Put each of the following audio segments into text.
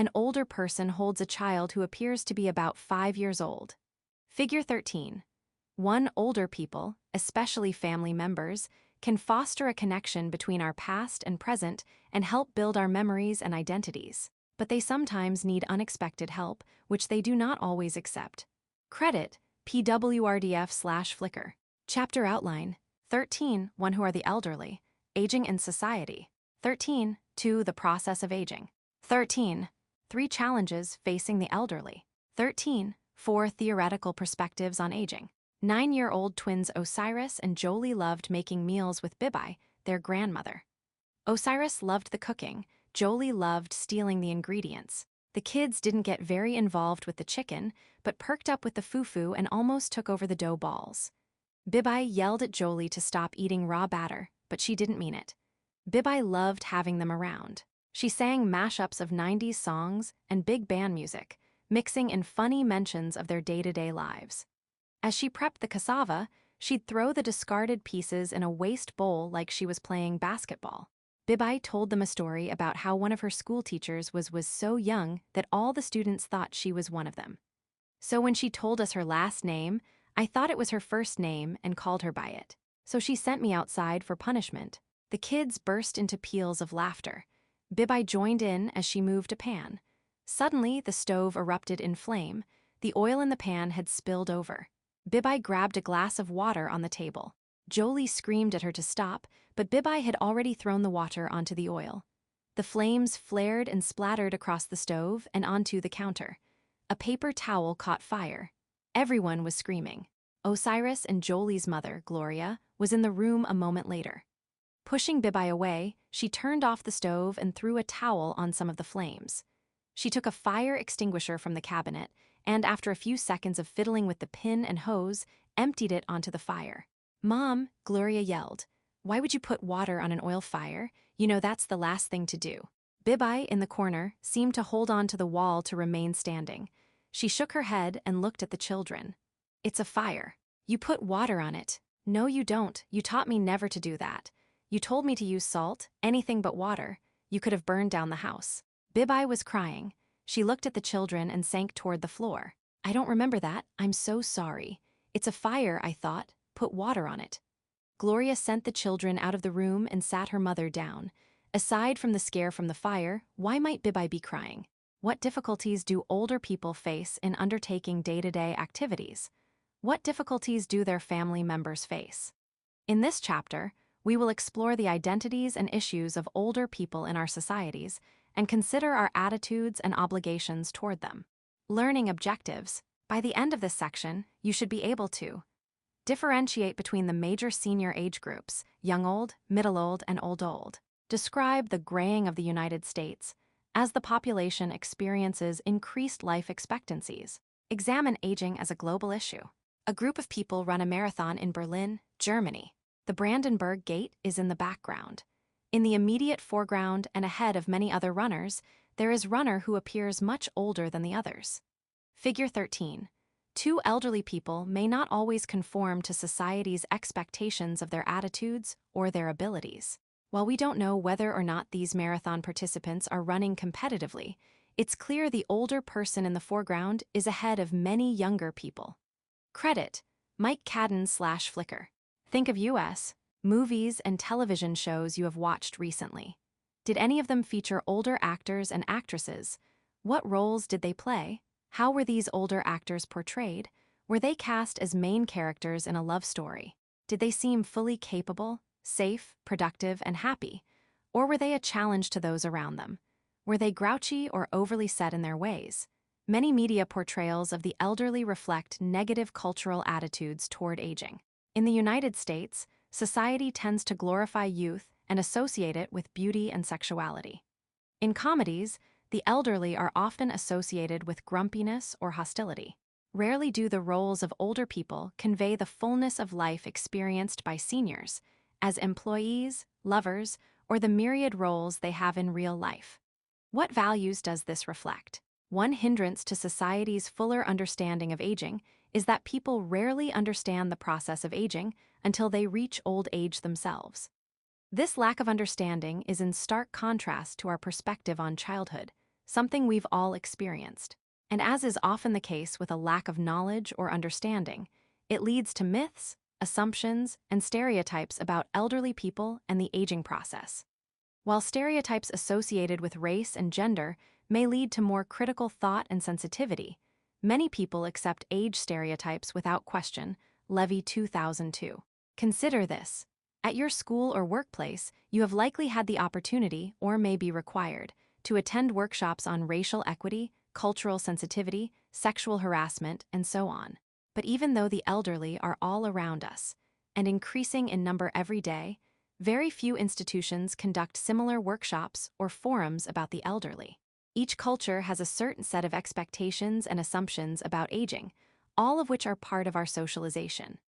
An older person holds a child who appears to be about 5 years old. Figure 13. Older people, especially family members, can foster a connection between our past and present and help build our memories and identities. But they sometimes need unexpected help, which they do not always accept. Credit, PWRDF/Flickr. Chapter outline, 13. Who are the elderly? Aging in society. 13. 2. The process of aging. 13. 3 challenges facing the elderly. 13. 4 theoretical perspectives on aging. 9-year-old twins Osiris and Jolie loved making meals with Bibi, their grandmother. Osiris loved the cooking, Jolie loved stealing the ingredients. The kids didn't get very involved with the chicken, but perked up with the fufu and almost took over the dough balls. Bibi yelled at Jolie to stop eating raw batter, but she didn't mean it. Bibi loved having them around. She sang mashups of 90s songs and big band music, mixing in funny mentions of their day-to-day lives. As she prepped the cassava, she'd throw the discarded pieces in a waste bowl like she was playing basketball. Bibi told them a story about how one of her school teachers was so young that all the students thought she was one of them. So when she told us her last name, I thought it was her first name and called her by it. So she sent me outside for punishment. The kids burst into peals of laughter. Bibi joined in as she moved a pan. Suddenly, the stove erupted in flame. The oil in the pan had spilled over. Bibi grabbed a glass of water on the table. Jolie screamed at her to stop, but Bibi had already thrown the water onto the oil. The flames flared and splattered across the stove and onto the counter. A paper towel caught fire. Everyone was screaming. Osiris and Jolie's mother, Gloria, was in the room a moment later. Pushing Bibi away, she turned off the stove and threw a towel on some of the flames. She took a fire extinguisher from the cabinet and, after a few seconds of fiddling with the pin and hose, emptied it onto the fire. "Mom," Gloria yelled, "why would you put water on an oil fire? You know that's the last thing to do." Bibi, in the corner, seemed to hold on to the wall to remain standing. She shook her head and looked at the children. "It's a fire. You put water on it." "No, you don't. You taught me never to do that. You told me to use salt, anything but water. You could have burned down the house." Bibi was crying. She looked at the children and sank toward the floor. "I don't remember that. I'm so sorry. It's a fire, I thought. Put water on it." Gloria sent the children out of the room and sat her mother down. Aside from the scare from the fire, why might Bibi be crying? What difficulties do older people face in undertaking day-to-day activities? What difficulties do their family members face? In this chapter, we will explore the identities and issues of older people in our societies and consider our attitudes and obligations toward them. Learning objectives. By the end of this section, you should be able to differentiate between the major senior age groups, young-old, middle-old, and old-old. Describe the graying of the United States as the population experiences increased life expectancies. Examine aging as a global issue. A group of people run a marathon in Berlin, Germany. The Brandenburg Gate is in the background. In the immediate foreground and ahead of many other runners, there is a runner who appears much older than the others. Figure 13. 2 elderly people may not always conform to society's expectations of their attitudes or their abilities. While we don't know whether or not these marathon participants are running competitively, it's clear the older person in the foreground is ahead of many younger people. Credit, Mike Cadden/Flickr. Think of U.S. movies and television shows you have watched recently. Did any of them feature older actors and actresses? What roles did they play? How were these older actors portrayed? Were they cast as main characters in a love story? Did they seem fully capable, safe, productive, and happy? Or were they a challenge to those around them? Were they grouchy or overly set in their ways? Many media portrayals of the elderly reflect negative cultural attitudes toward aging. In the United States, society tends to glorify youth and associate it with beauty and sexuality. In comedies, the elderly are often associated with grumpiness or hostility. Rarely do the roles of older people convey the fullness of life experienced by seniors, as employees, lovers, or the myriad roles they have in real life. What values does this reflect? One hindrance to society's fuller understanding of aging is that people rarely understand the process of aging until they reach old age themselves. This lack of understanding is in stark contrast to our perspective on childhood, something we've all experienced. And as is often the case with a lack of knowledge or understanding, it leads to myths, assumptions, and stereotypes about elderly people and the aging process. While stereotypes associated with race and gender may lead to more critical thought and sensitivity, many people accept age stereotypes without question. Levy 2002. Consider this. At your school or workplace, you have likely had the opportunity, or may be required, to attend workshops on racial equity, cultural sensitivity, sexual harassment, and so on. But even though the elderly are all around us, and increasing in number every day, very few institutions conduct similar workshops or forums about the elderly. Each culture has a certain set of expectations and assumptions about aging, all of which are part of our socialization.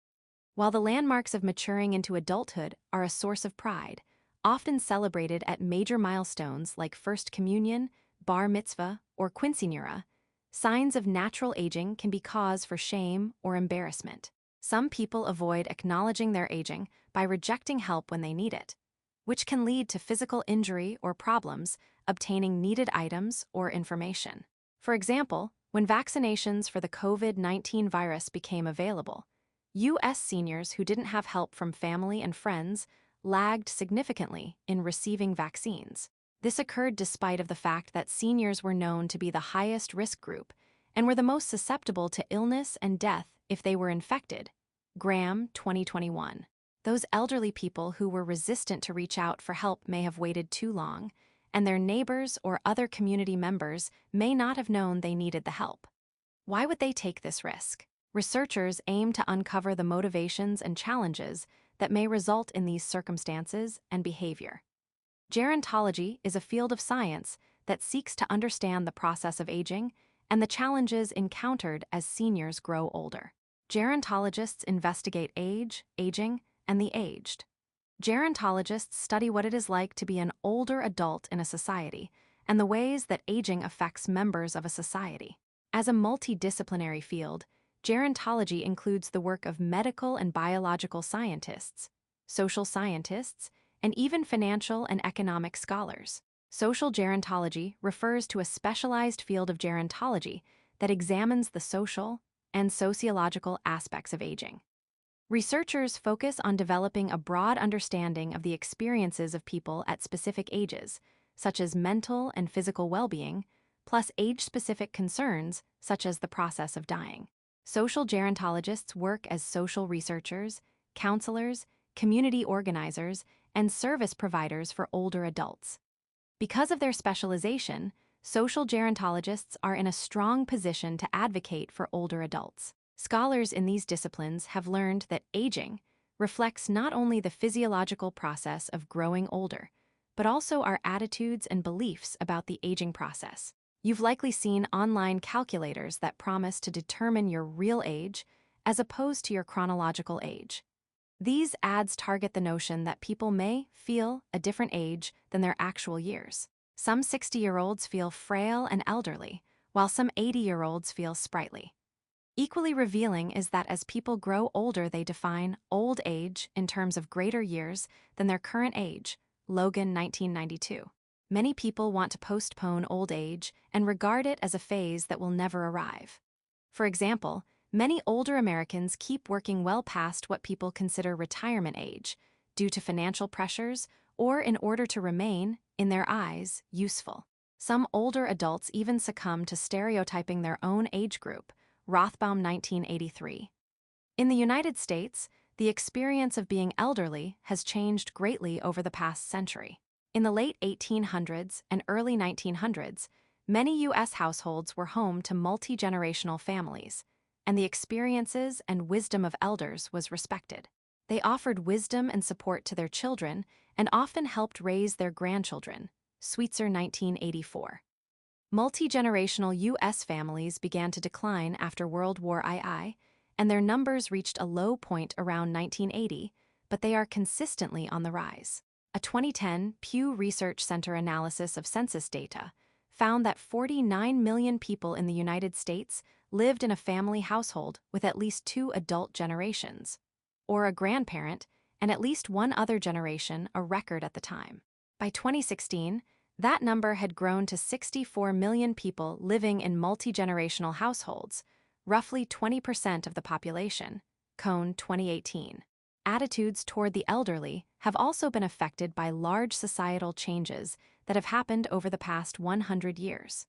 While the landmarks of maturing into adulthood are a source of pride, often celebrated at major milestones like First Communion, Bar Mitzvah, or Quinceañera, signs of natural aging can be cause for shame or embarrassment. Some people avoid acknowledging their aging by rejecting help when they need it, which can lead to physical injury or problems obtaining needed items or information. For example, when vaccinations for the COVID-19 virus became available, U.S. seniors who didn't have help from family and friends lagged significantly in receiving vaccines. This occurred despite of the fact that seniors were known to be the highest risk group and were the most susceptible to illness and death if they were infected. Graham, 2021. Those elderly people who were resistant to reach out for help may have waited too long, and their neighbors or other community members may not have known they needed the help. Why would they take this risk? Researchers aim to uncover the motivations and challenges that may result in these circumstances and behavior. Gerontology is a field of science that seeks to understand the process of aging and the challenges encountered as seniors grow older. Gerontologists investigate age, aging, and the aged. Gerontologists study what it is like to be an older adult in a society and the ways that aging affects members of a society. As a multidisciplinary field, gerontology includes the work of medical and biological scientists, social scientists, and even financial and economic scholars. Social gerontology refers to a specialized field of gerontology that examines the social and sociological aspects of aging. Researchers focus on developing a broad understanding of the experiences of people at specific ages, such as mental and physical well-being, plus age-specific concerns such as the process of dying. Social gerontologists work as social researchers, counselors, community organizers, and service providers for older adults. Because of their specialization, social gerontologists are in a strong position to advocate for older adults. Scholars in these disciplines have learned that aging reflects not only the physiological process of growing older, but also our attitudes and beliefs about the aging process. You've likely seen online calculators that promise to determine your real age as opposed to your chronological age. These ads target the notion that people may feel a different age than their actual years. Some 60-year-olds feel frail and elderly, while some 80-year-olds feel sprightly. Equally revealing is that as people grow older, they define old age in terms of greater years than their current age. Logan, 1992. Many people want to postpone old age and regard it as a phase that will never arrive. For example, many older Americans keep working well past what people consider retirement age, due to financial pressures or in order to remain, in their eyes, useful. Some older adults even succumb to stereotyping their own age group. Rothbaum, 1983. In the United States, the experience of being elderly has changed greatly over the past century. In the late 1800s and early 1900s, many U.S. households were home to multi-generational families, and the experiences and wisdom of elders was respected. They offered wisdom and support to their children and often helped raise their grandchildren. Sweetser, 1984. Multi-generational U.S. families began to decline after World War II, and their numbers reached a low point around 1980, but they are consistently on the rise. A 2010 Pew Research Center analysis of census data found that 49 million people in the United States lived in a family household with at least 2 adult generations, or a grandparent and at least one other generation, a record at the time. By 2016, That number had grown to 64 million people living in multi-generational households, roughly 20% of the population. Cone 2018. Attitudes toward the elderly have also been affected by large societal changes that have happened over the past 100 years.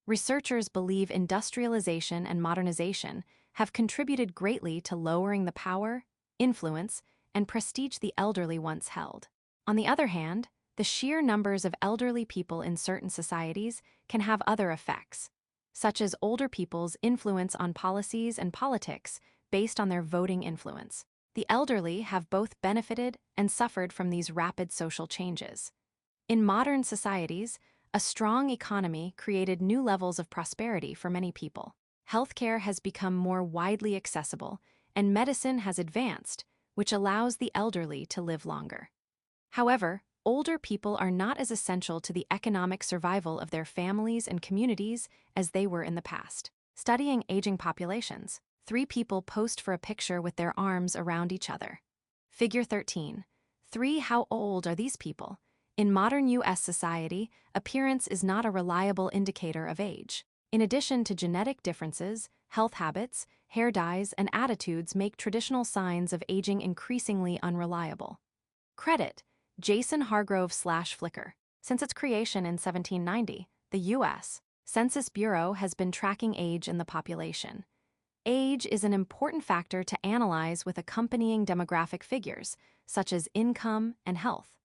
Researchers believe industrialization and modernization have contributed greatly to lowering the power, influence, and prestige the elderly once held. On the other hand, the sheer numbers of elderly people in certain societies can have other effects, such as older people's influence on policies and politics based on their voting influence. The elderly have both benefited and suffered from these rapid social changes. In modern societies, a strong economy created new levels of prosperity for many people. Healthcare has become more widely accessible, and medicine has advanced, which allows the elderly to live longer. However, older people are not as essential to the economic survival of their families and communities as they were in the past. Studying aging populations, 3 people posed for a picture with their arms around each other. Figure 13. 3. How old are these people? In modern U.S. society, appearance is not a reliable indicator of age. In addition to genetic differences, health habits, hair dyes, and attitudes make traditional signs of aging increasingly unreliable. Credit: Jason Hargrove/Flickr. Since its creation in 1790, the U.S. Census Bureau has been tracking age in the population. Age is an important factor to analyze with accompanying demographic figures, such as income and health.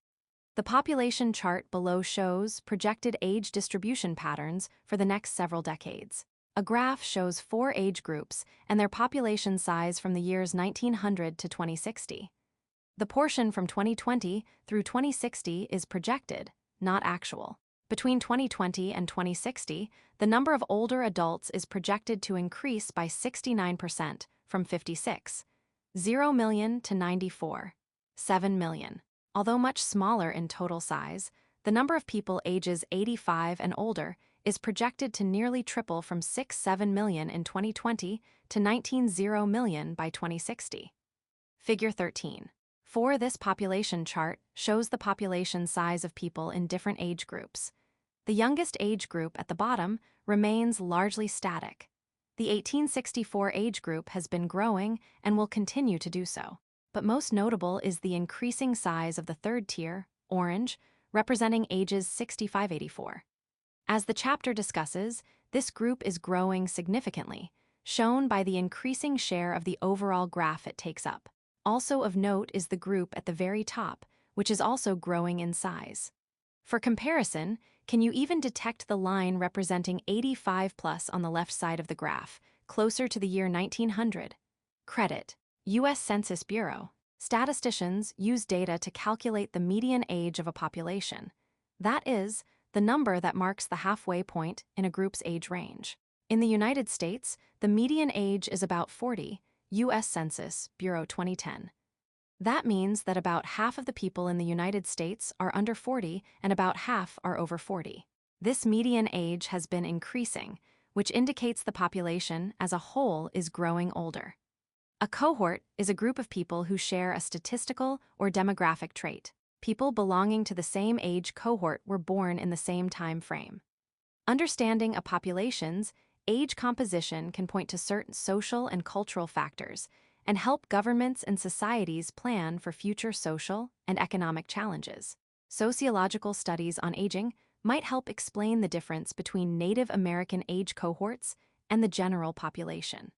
The population chart below shows projected age distribution patterns for the next several decades. A graph shows 4 age groups and their population size from the years 1900 to 2060. The portion from 2020 through 2060 is projected, not actual. Between 2020 and 2060, the number of older adults is projected to increase by 69%, from 56.0 million to 94.7 million. Although much smaller in total size, the number of people ages 85 and older is projected to nearly triple from 6.7 million in 2020 to 19.0 million by 2060. Figure 13. This population chart shows the population size of people in different age groups. The youngest age group at the bottom remains largely static. The 1864 age group has been growing and will continue to do so. But most notable is the increasing size of the third tier, orange, representing ages 65-84. As the chapter discusses, this group is growing significantly, shown by the increasing share of the overall graph it takes up. Also of note is the group at the very top, which is also growing in size. For comparison, can you even detect the line representing 85 plus on the left side of the graph, closer to the year 1900? Credit: U.S. Census Bureau. Statisticians use data to calculate the median age of a population. That is, the number that marks the halfway point in a group's age range. In the United States, the median age is about 40, U.S. Census Bureau 2010. That means that about half of the people in the United States are under 40 and about half are over 40. This median age has been increasing, which indicates the population as a whole is growing older. A cohort is a group of people who share a statistical or demographic trait. People belonging to the same age cohort were born in the same time frame. Understanding a population's age composition can point to certain social and cultural factors and help governments and societies plan for future social and economic challenges. Sociological studies on aging might help explain the difference between Native American age cohorts and the general population.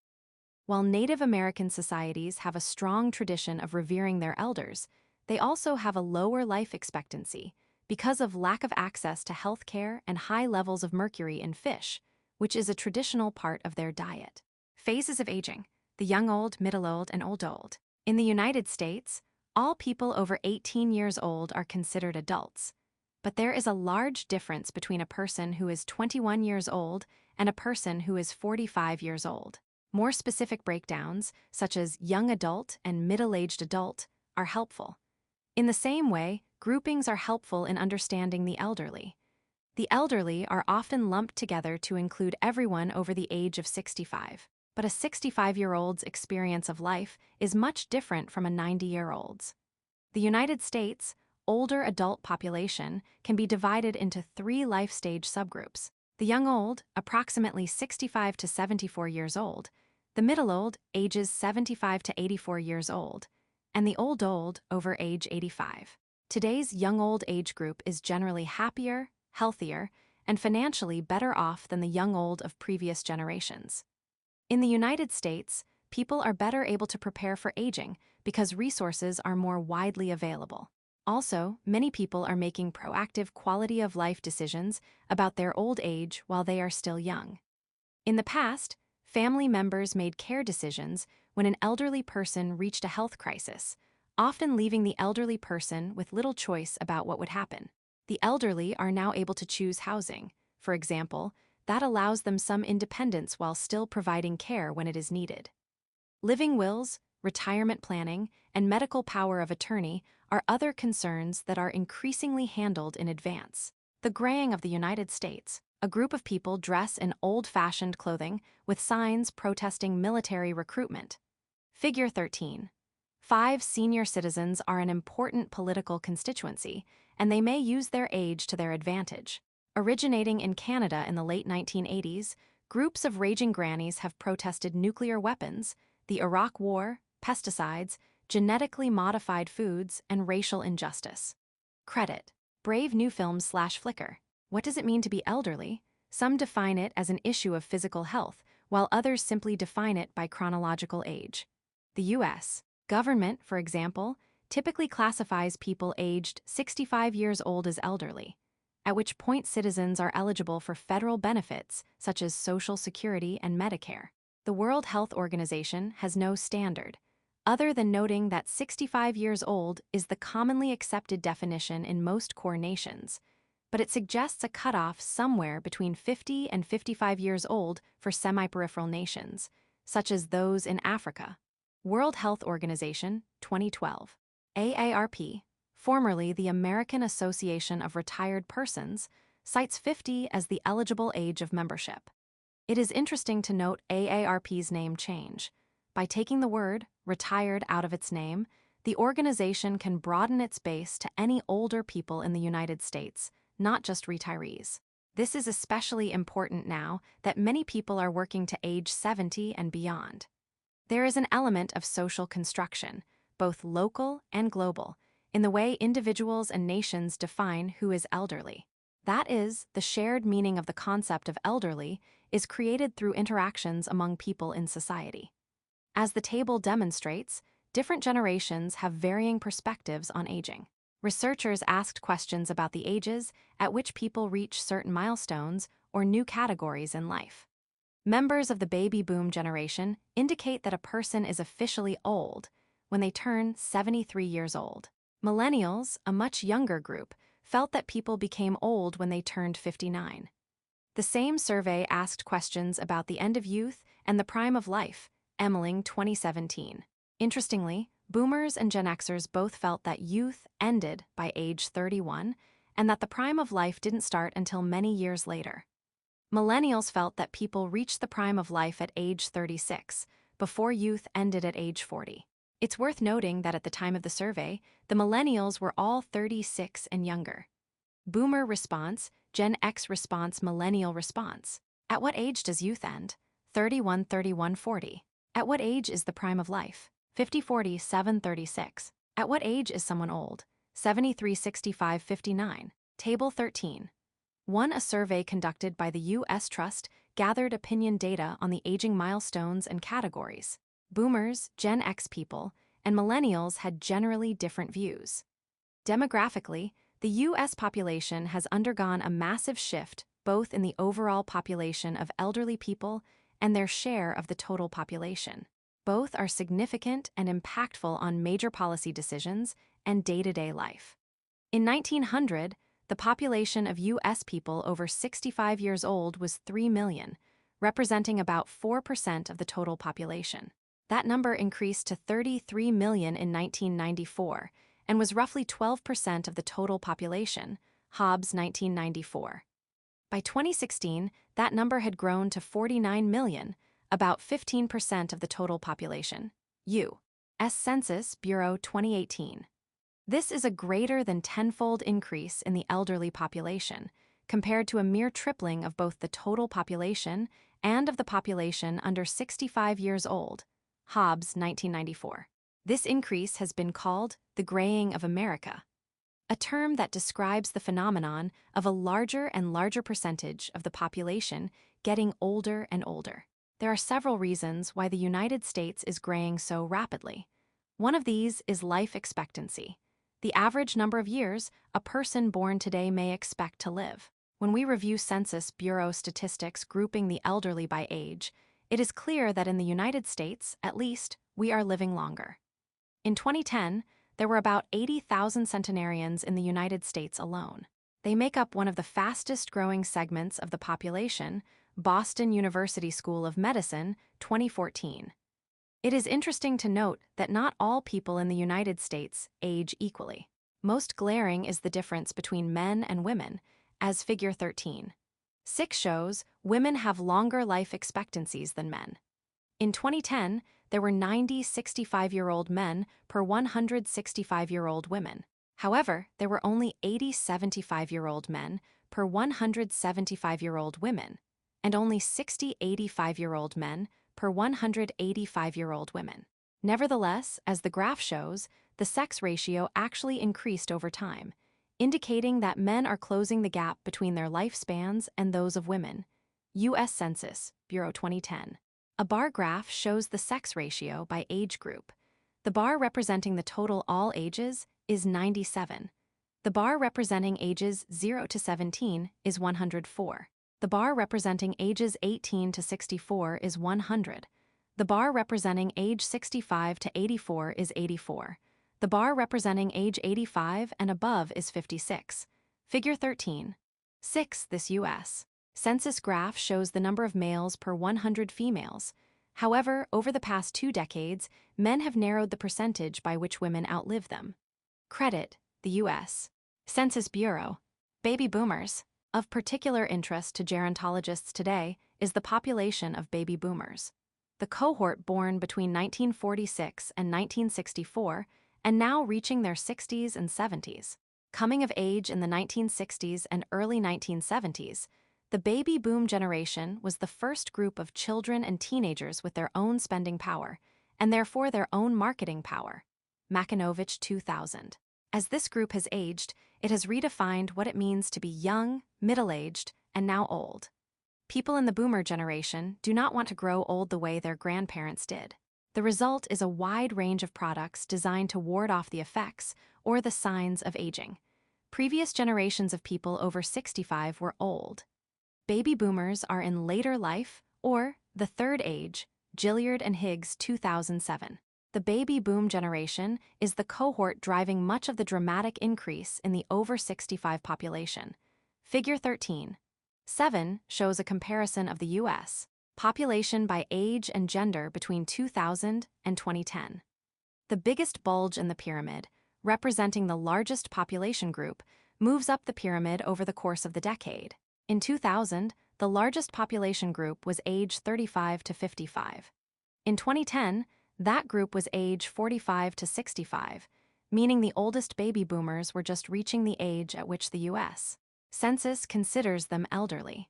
While Native American societies have a strong tradition of revering their elders, they also have a lower life expectancy because of lack of access to health care and high levels of mercury in fish, which is a traditional part of their diet. Phases of aging: the young old, middle old, and old old. In the United States, all people over 18 years old are considered adults, but there is a large difference between a person who is 21 years old and a person who is 45 years old. More specific breakdowns, such as young adult and middle-aged adult, are helpful. In the same way, groupings are helpful in understanding the elderly. The elderly are often lumped together to include everyone over the age of 65, but a 65-year-old's experience of life is much different from a 90-year-old's. The United States older adult population can be divided into 3 life stage subgroups. The young old, approximately 65 to 74 years old, the middle old, ages 75 to 84 years old, and the old over age 85. Today's young old age group is generally happier, healthier, and financially better off than the young old of previous generations. In the United States, people are better able to prepare for aging because resources are more widely available. Also, many people are making proactive quality of life decisions about their old age while they are still young. In the past, family members made care decisions when an elderly person reached a health crisis, often leaving the elderly person with little choice about what would happen. The elderly are now able to choose housing. For example, that allows them some independence while still providing care when it is needed. Living wills, retirement planning, and medical power of attorney are other concerns that are increasingly handled in advance. The graying of the United States. A group of people dress in old-fashioned clothing with signs protesting military recruitment. Figure 13. 5 senior citizens are an important political constituency, and they may use their age to their advantage. Originating in Canada in the late 1980s, groups of raging grannies have protested nuclear weapons, the Iraq War, pesticides, genetically modified foods, and racial injustice. Credit. Brave New Films/Flickr. What does it mean to be elderly? Some define it as an issue of physical health, while others simply define it by chronological age. The U.S. government, for example, typically classifies people aged 65 years old as elderly, at which point citizens are eligible for federal benefits such as Social Security and Medicare. The World Health Organization has no standard, other than noting that 65 years old is the commonly accepted definition in most core nations, but it suggests a cutoff somewhere between 50 and 55 years old for semi-peripheral nations, such as those in Africa. World Health Organization, 2012. AARP, formerly the American Association of Retired Persons, cites 50 as the eligible age of membership. It is interesting to note AARP's name change. By taking the word retired out of its name, the organization can broaden its base to any older people in the United States, not just retirees. This is especially important now that many people are working to age 70 and beyond. There is an element of social construction, both local and global, in the way individuals and nations define who is elderly. That is, the shared meaning of the concept of elderly is created through interactions among people in society. As the table demonstrates, different generations have varying perspectives on aging. Researchers asked questions about the ages at which people reach certain milestones or new categories in life. Members of the baby boom generation indicate that a person is officially old when they turn 73 years old. Millennials, a much younger group, felt that people became old when they turned 59. The same survey asked questions about the end of youth and the prime of life, Emmeling 2017. Interestingly, Boomers and Gen Xers both felt that youth ended by age 31 and that the prime of life didn't start until many years later. Millennials felt that people reached the prime of life at age 36, before youth ended at age 40. It's worth noting that at the time of the survey, the millennials were all 36 and younger. Boomer response, Gen X response, millennial response. At what age does youth end? 31, 31, 40. At what age is the prime of life? 50, 40, 7, 36. At what age is someone old? 73, 65, 59. Table 13. 1. A survey conducted by the U.S. Trust gathered opinion data on the aging milestones and categories. Boomers, Gen X people, and millennials had generally different views. Demographically, the U.S. population has undergone a massive shift both in the overall population of elderly people and their share of the total population. Both are significant and impactful on major policy decisions and day-to-day life. In 1900, the population of U.S. people over 65 years old was 3 million, representing about 4% of the total population. That number increased to 33 million in 1994 and was roughly 12% of the total population, Hobbs 1994. By 2016, that number had grown to 49 million, about 15% of the total population. U.S. Census Bureau 2018. This is a greater than tenfold increase in the elderly population, compared to a mere tripling of both the total population and of the population under 65 years old. Hobbes, 1994. This increase has been called the graying of America, a term that describes the phenomenon of a larger and larger percentage of the population getting older and older. There are several reasons why the United States is graying so rapidly. One of these is life expectancy, the average number of years a person born today may expect to live. When we review Census Bureau statistics grouping the elderly by age, it is clear that in the United States, at least, we are living longer. In 2010, there were about 80,000 centenarians in the United States alone. They make up one of the fastest growing segments of the population, Boston University School of Medicine, 2014. It is interesting to note that not all people in the United States age equally. Most glaring is the difference between men and women, as Figure 13. 6 shows women have longer life expectancies than men. In 2010, there were 90 65-year-old men per 100 65-year-old women. However, there were only 80 75-year-old men per 100 75-year-old women, and only 60 85-year-old men per 100 85-year-old women. Nevertheless, as the graph shows, the sex ratio actually increased over time, indicating that men are closing the gap between their lifespans and those of women. U.S. Census Bureau 2010. A bar graph shows the sex ratio by age group. The bar representing the total all ages is 97. The bar representing ages 0 to 17 is 104. The bar representing ages 18 to 64 is 100. The bar representing age 65 to 84 is 84. The bar representing age 85 and above is 56. Figure 13. 6. This U.S. Census graph shows the number of males per 100 females. However, over the past 2 decades, men have narrowed the percentage by which women outlive them. Credit, the U.S. Census Bureau. Baby boomers. Of particular interest to gerontologists today is the population of baby boomers. The cohort born between 1946 and 1964 and now reaching their 60s and 70s. Coming of age in the 1960s and early 1970s, the baby boom generation was the first group of children and teenagers with their own spending power, and therefore their own marketing power. Makinovich 2000. As this group has aged, it has redefined what it means to be young, middle-aged, and now old. People in the boomer generation do not want to grow old the way their grandparents did. The result is a wide range of products designed to ward off the effects or the signs of aging. Previous generations of people over 65 were old. Baby boomers are in later life or the third age, Gilliard and Higgs 2007. The baby boom generation is the cohort driving much of the dramatic increase in the over 65 population. Figure 13. 7 shows a comparison of the U.S. population by age and gender between 2000 and 2010. The biggest bulge in the pyramid, representing the largest population group, moves up the pyramid over the course of the decade. In 2000, the largest population group was age 35 to 55. In 2010, that group was age 45 to 65, meaning the oldest baby boomers were just reaching the age at which the U.S. Census considers them elderly.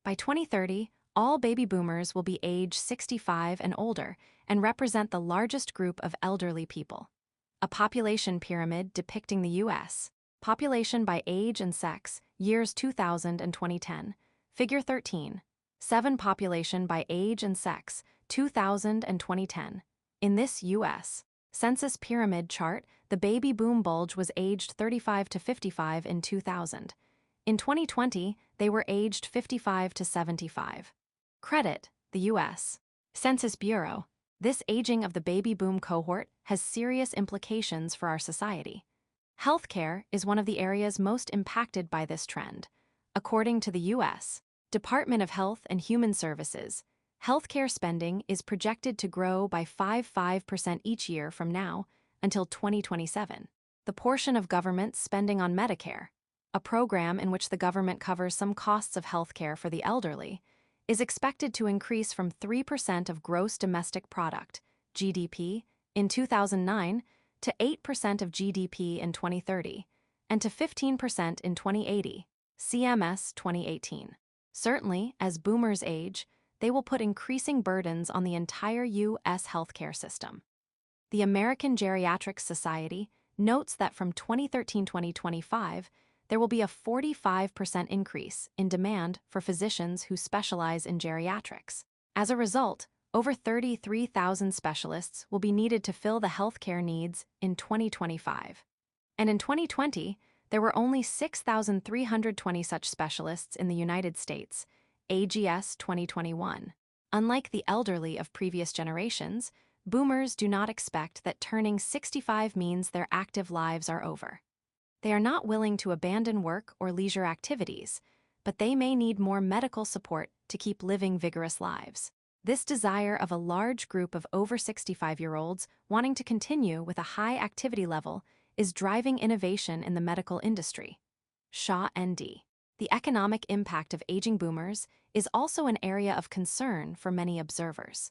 By 2030, all baby boomers will be age 65 and older and represent the largest group of elderly people. A population pyramid depicting the U.S. population by age and sex, years 2000 and 2010. Figure 13. 7 population by age and sex, 2000 and 2010. In this U.S. Census pyramid chart, the baby boom bulge was aged 35 to 55 in 2000. In 2020, they were aged 55 to 75. Credit, the U.S. Census Bureau. This aging of the baby boom cohort has serious implications for our society. Healthcare is one of the areas most impacted by this trend. According to the U.S. Department of Health and Human Services, healthcare spending is projected to grow by 5% each year from now until 2027. The portion of government spending on Medicare, a program in which the government covers some costs of healthcare for the elderly, is expected to increase from 3% of gross domestic product, GDP, in 2009 to 8% of GDP in 2030, and to 15% in 2080, CMS 2018. Certainly, as boomers age, they will put increasing burdens on the entire U.S. healthcare system. The American Geriatrics Society notes that from 2013-2025, there will be a 45% increase in demand for physicians who specialize in geriatrics. As a result, over 33,000 specialists will be needed to fill the healthcare needs in 2025. And in 2020, there were only 6,320 such specialists in the United States, AGS 2021. Unlike the elderly of previous generations, boomers do not expect that turning 65 means their active lives are over. They are not willing to abandon work or leisure activities, but they may need more medical support to keep living vigorous lives. This desire of a large group of over 65-year-olds wanting to continue with a high activity level is driving innovation in the medical industry. Shaw, ND. The economic impact of aging boomers is also an area of concern for many observers.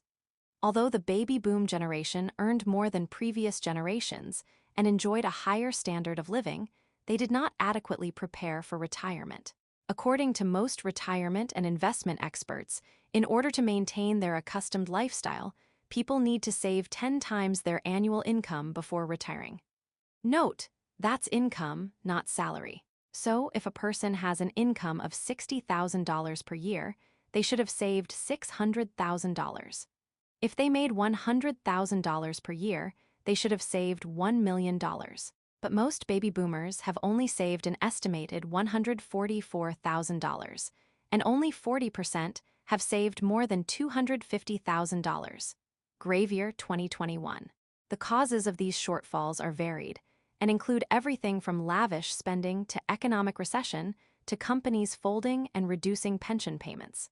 Although the baby boom generation earned more than previous generations and enjoyed a higher standard of living, they did not adequately prepare for retirement. According to most retirement and investment experts, in order to maintain their accustomed lifestyle, people need to save 10 times their annual income before retiring. Note, that's income, not salary. So, if a person has an income of $60,000 per year, they should have saved $600,000. If they made $100,000 per year, they should have saved $1 million. But most baby boomers have only saved an estimated $144,000, and only 40% have saved more than $250,000. Gravier 2021. The causes of these shortfalls are varied and include everything from lavish spending to economic recession to companies folding and reducing pension payments.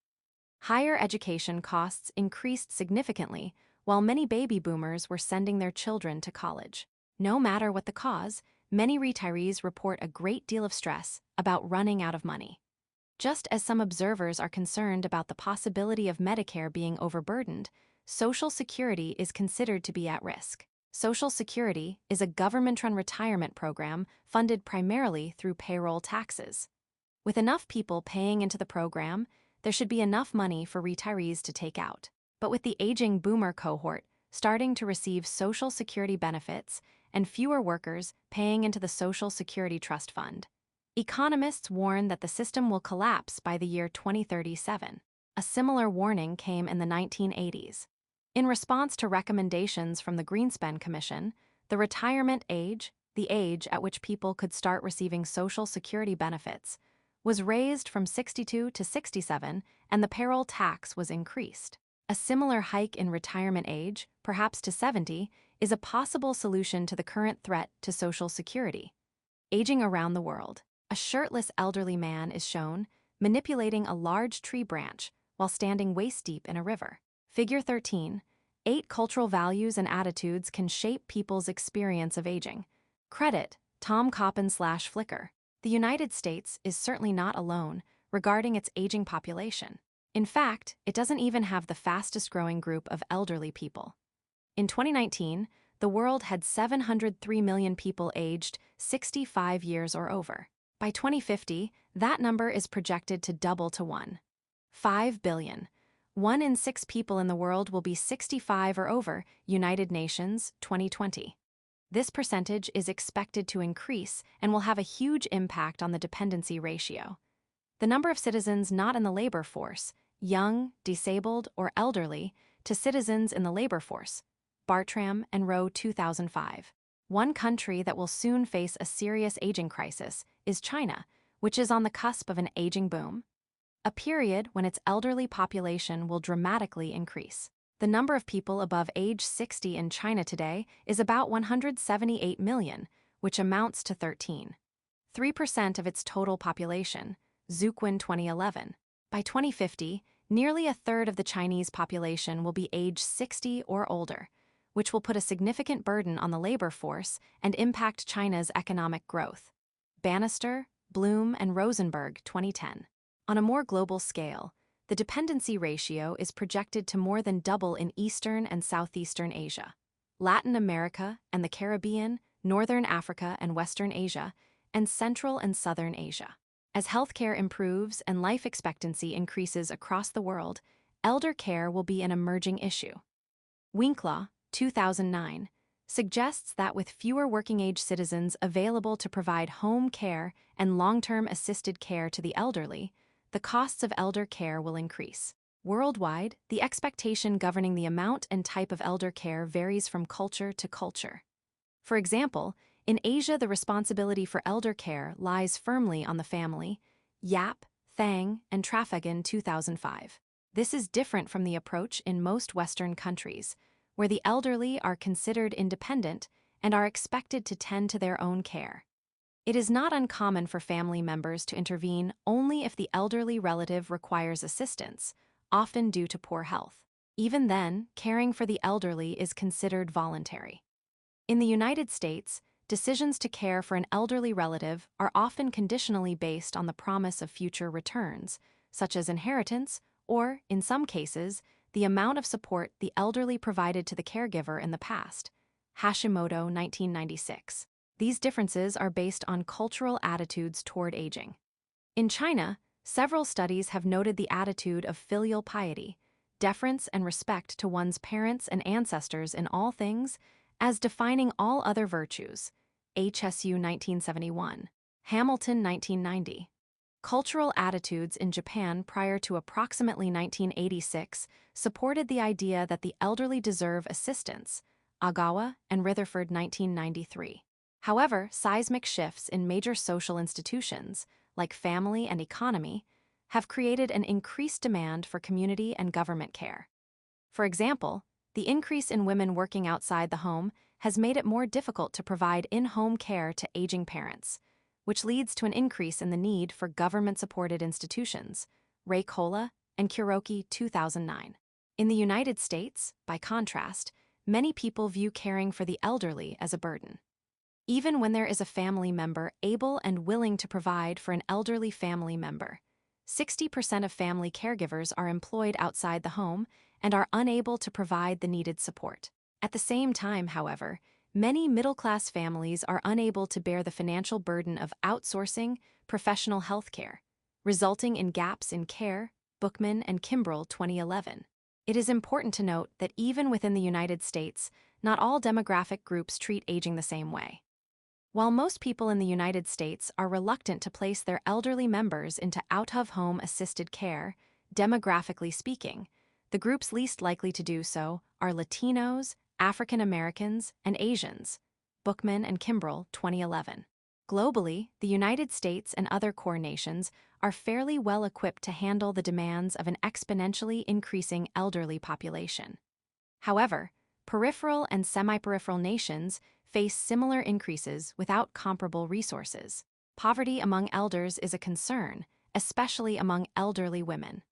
Higher education costs increased significantly while many baby boomers were sending their children to college. No matter what the cause, many retirees report a great deal of stress about running out of money. Just as some observers are concerned about the possibility of Medicare being overburdened, Social Security is considered to be at risk. Social Security is a government-run retirement program funded primarily through payroll taxes. With enough people paying into the program, there should be enough money for retirees to take out. But with the aging boomer cohort starting to receive Social Security benefits and fewer workers paying into the Social Security Trust Fund, economists warn that the system will collapse by the year 2037. A similar warning came in the 1980s. In response to recommendations from the Greenspan Commission, the retirement age, the age at which people could start receiving Social Security benefits, was raised from 62 to 67, and the payroll tax was increased. A similar hike in retirement age, perhaps to 70, is a possible solution to the current threat to Social Security. Aging around the world. A shirtless elderly man is shown manipulating a large tree branch while standing waist-deep in a river. Figure 13. 8 cultural values and attitudes can shape people's experience of aging. Credit, Tom Coppin/Flickr. The United States is certainly not alone regarding its aging population. In fact, it doesn't even have the fastest-growing group of elderly people. In 2019, the world had 703 million people aged 65 years or over. By 2050, that number is projected to double to 1.5 billion. 1 in 6 people in the world will be 65 or over, United Nations, 2020. This percentage is expected to increase and will have a huge impact on the dependency ratio. The number of citizens not in the labor force, young, disabled, or elderly, to citizens in the labor force, Bartram and Rowe 2005. One country that will soon face a serious aging crisis is China, which is on the cusp of an aging boom, a period when its elderly population will dramatically increase. The number of people above age 60 in China today is about 178 million, which amounts to 13.3% of its total population, Zuquin 2011. By 2050, nearly a third of the Chinese population will be age 60 or older, which will put a significant burden on the labor force and impact China's economic growth. Bannister, Bloom, and Rosenberg, 2010. On a more global scale, the dependency ratio is projected to more than double in Eastern and Southeastern Asia. Latin America and the Caribbean, Northern Africa and Western Asia, and Central and Southern Asia. As healthcare improves and life expectancy increases across the world, elder care will be an emerging issue. Winklaw, 2009, suggests that with fewer working-age citizens available to provide home care and long-term assisted care to the elderly, the costs of elder care will increase. Worldwide, the expectation governing the amount and type of elder care varies from culture to culture. For example, in Asia, the responsibility for elder care lies firmly on the family. Yap, Thang, and Trafhagen, 2005. This is different from the approach in most Western countries, where the elderly are considered independent and are expected to tend to their own care. It is not uncommon for family members to intervene only if the elderly relative requires assistance, often due to poor health. Even then, caring for the elderly is considered voluntary. In the United States, decisions to care for an elderly relative are often conditionally based on the promise of future returns, such as inheritance or, in some cases, the amount of support the elderly provided to the caregiver in the past. Hashimoto, 1996. These differences are based on cultural attitudes toward aging. In China, several studies have noted the attitude of filial piety, deference and respect to one's parents and ancestors in all things, as defining all other virtues. HSU 1971. Hamilton 1990. Cultural attitudes in Japan prior to approximately 1986 supported the idea that the elderly deserve assistance. Agawa and Rutherford 1993. However, seismic shifts in major social institutions, like family and economy, have created an increased demand for community and government care. For example, the increase in women working outside the home has made it more difficult to provide in-home care to aging parents, which leads to an increase in the need for government-supported institutions. Ray Kola and Kuroki, 2009. In the United States, by contrast, many people view caring for the elderly as a burden. Even when there is a family member able and willing to provide for an elderly family member, 60% of family caregivers are employed outside the home and are unable to provide the needed support. At the same time, however, many middle-class families are unable to bear the financial burden of outsourcing professional health care, resulting in gaps in care. Bookman and Kimbrell, 2011. It is important to note that even within the United States, not all demographic groups treat aging the same way. While most people in the United States are reluctant to place their elderly members into out-of-home assisted care, demographically speaking, the groups least likely to do so are Latinos, African Americans, and Asians. Bookman and Kimbrell, 2011. Globally, the United States and other core nations are fairly well equipped to handle the demands of an exponentially increasing elderly population. However, peripheral and semi-peripheral nations face similar increases without comparable resources. Poverty among elders is a concern, especially among elderly women.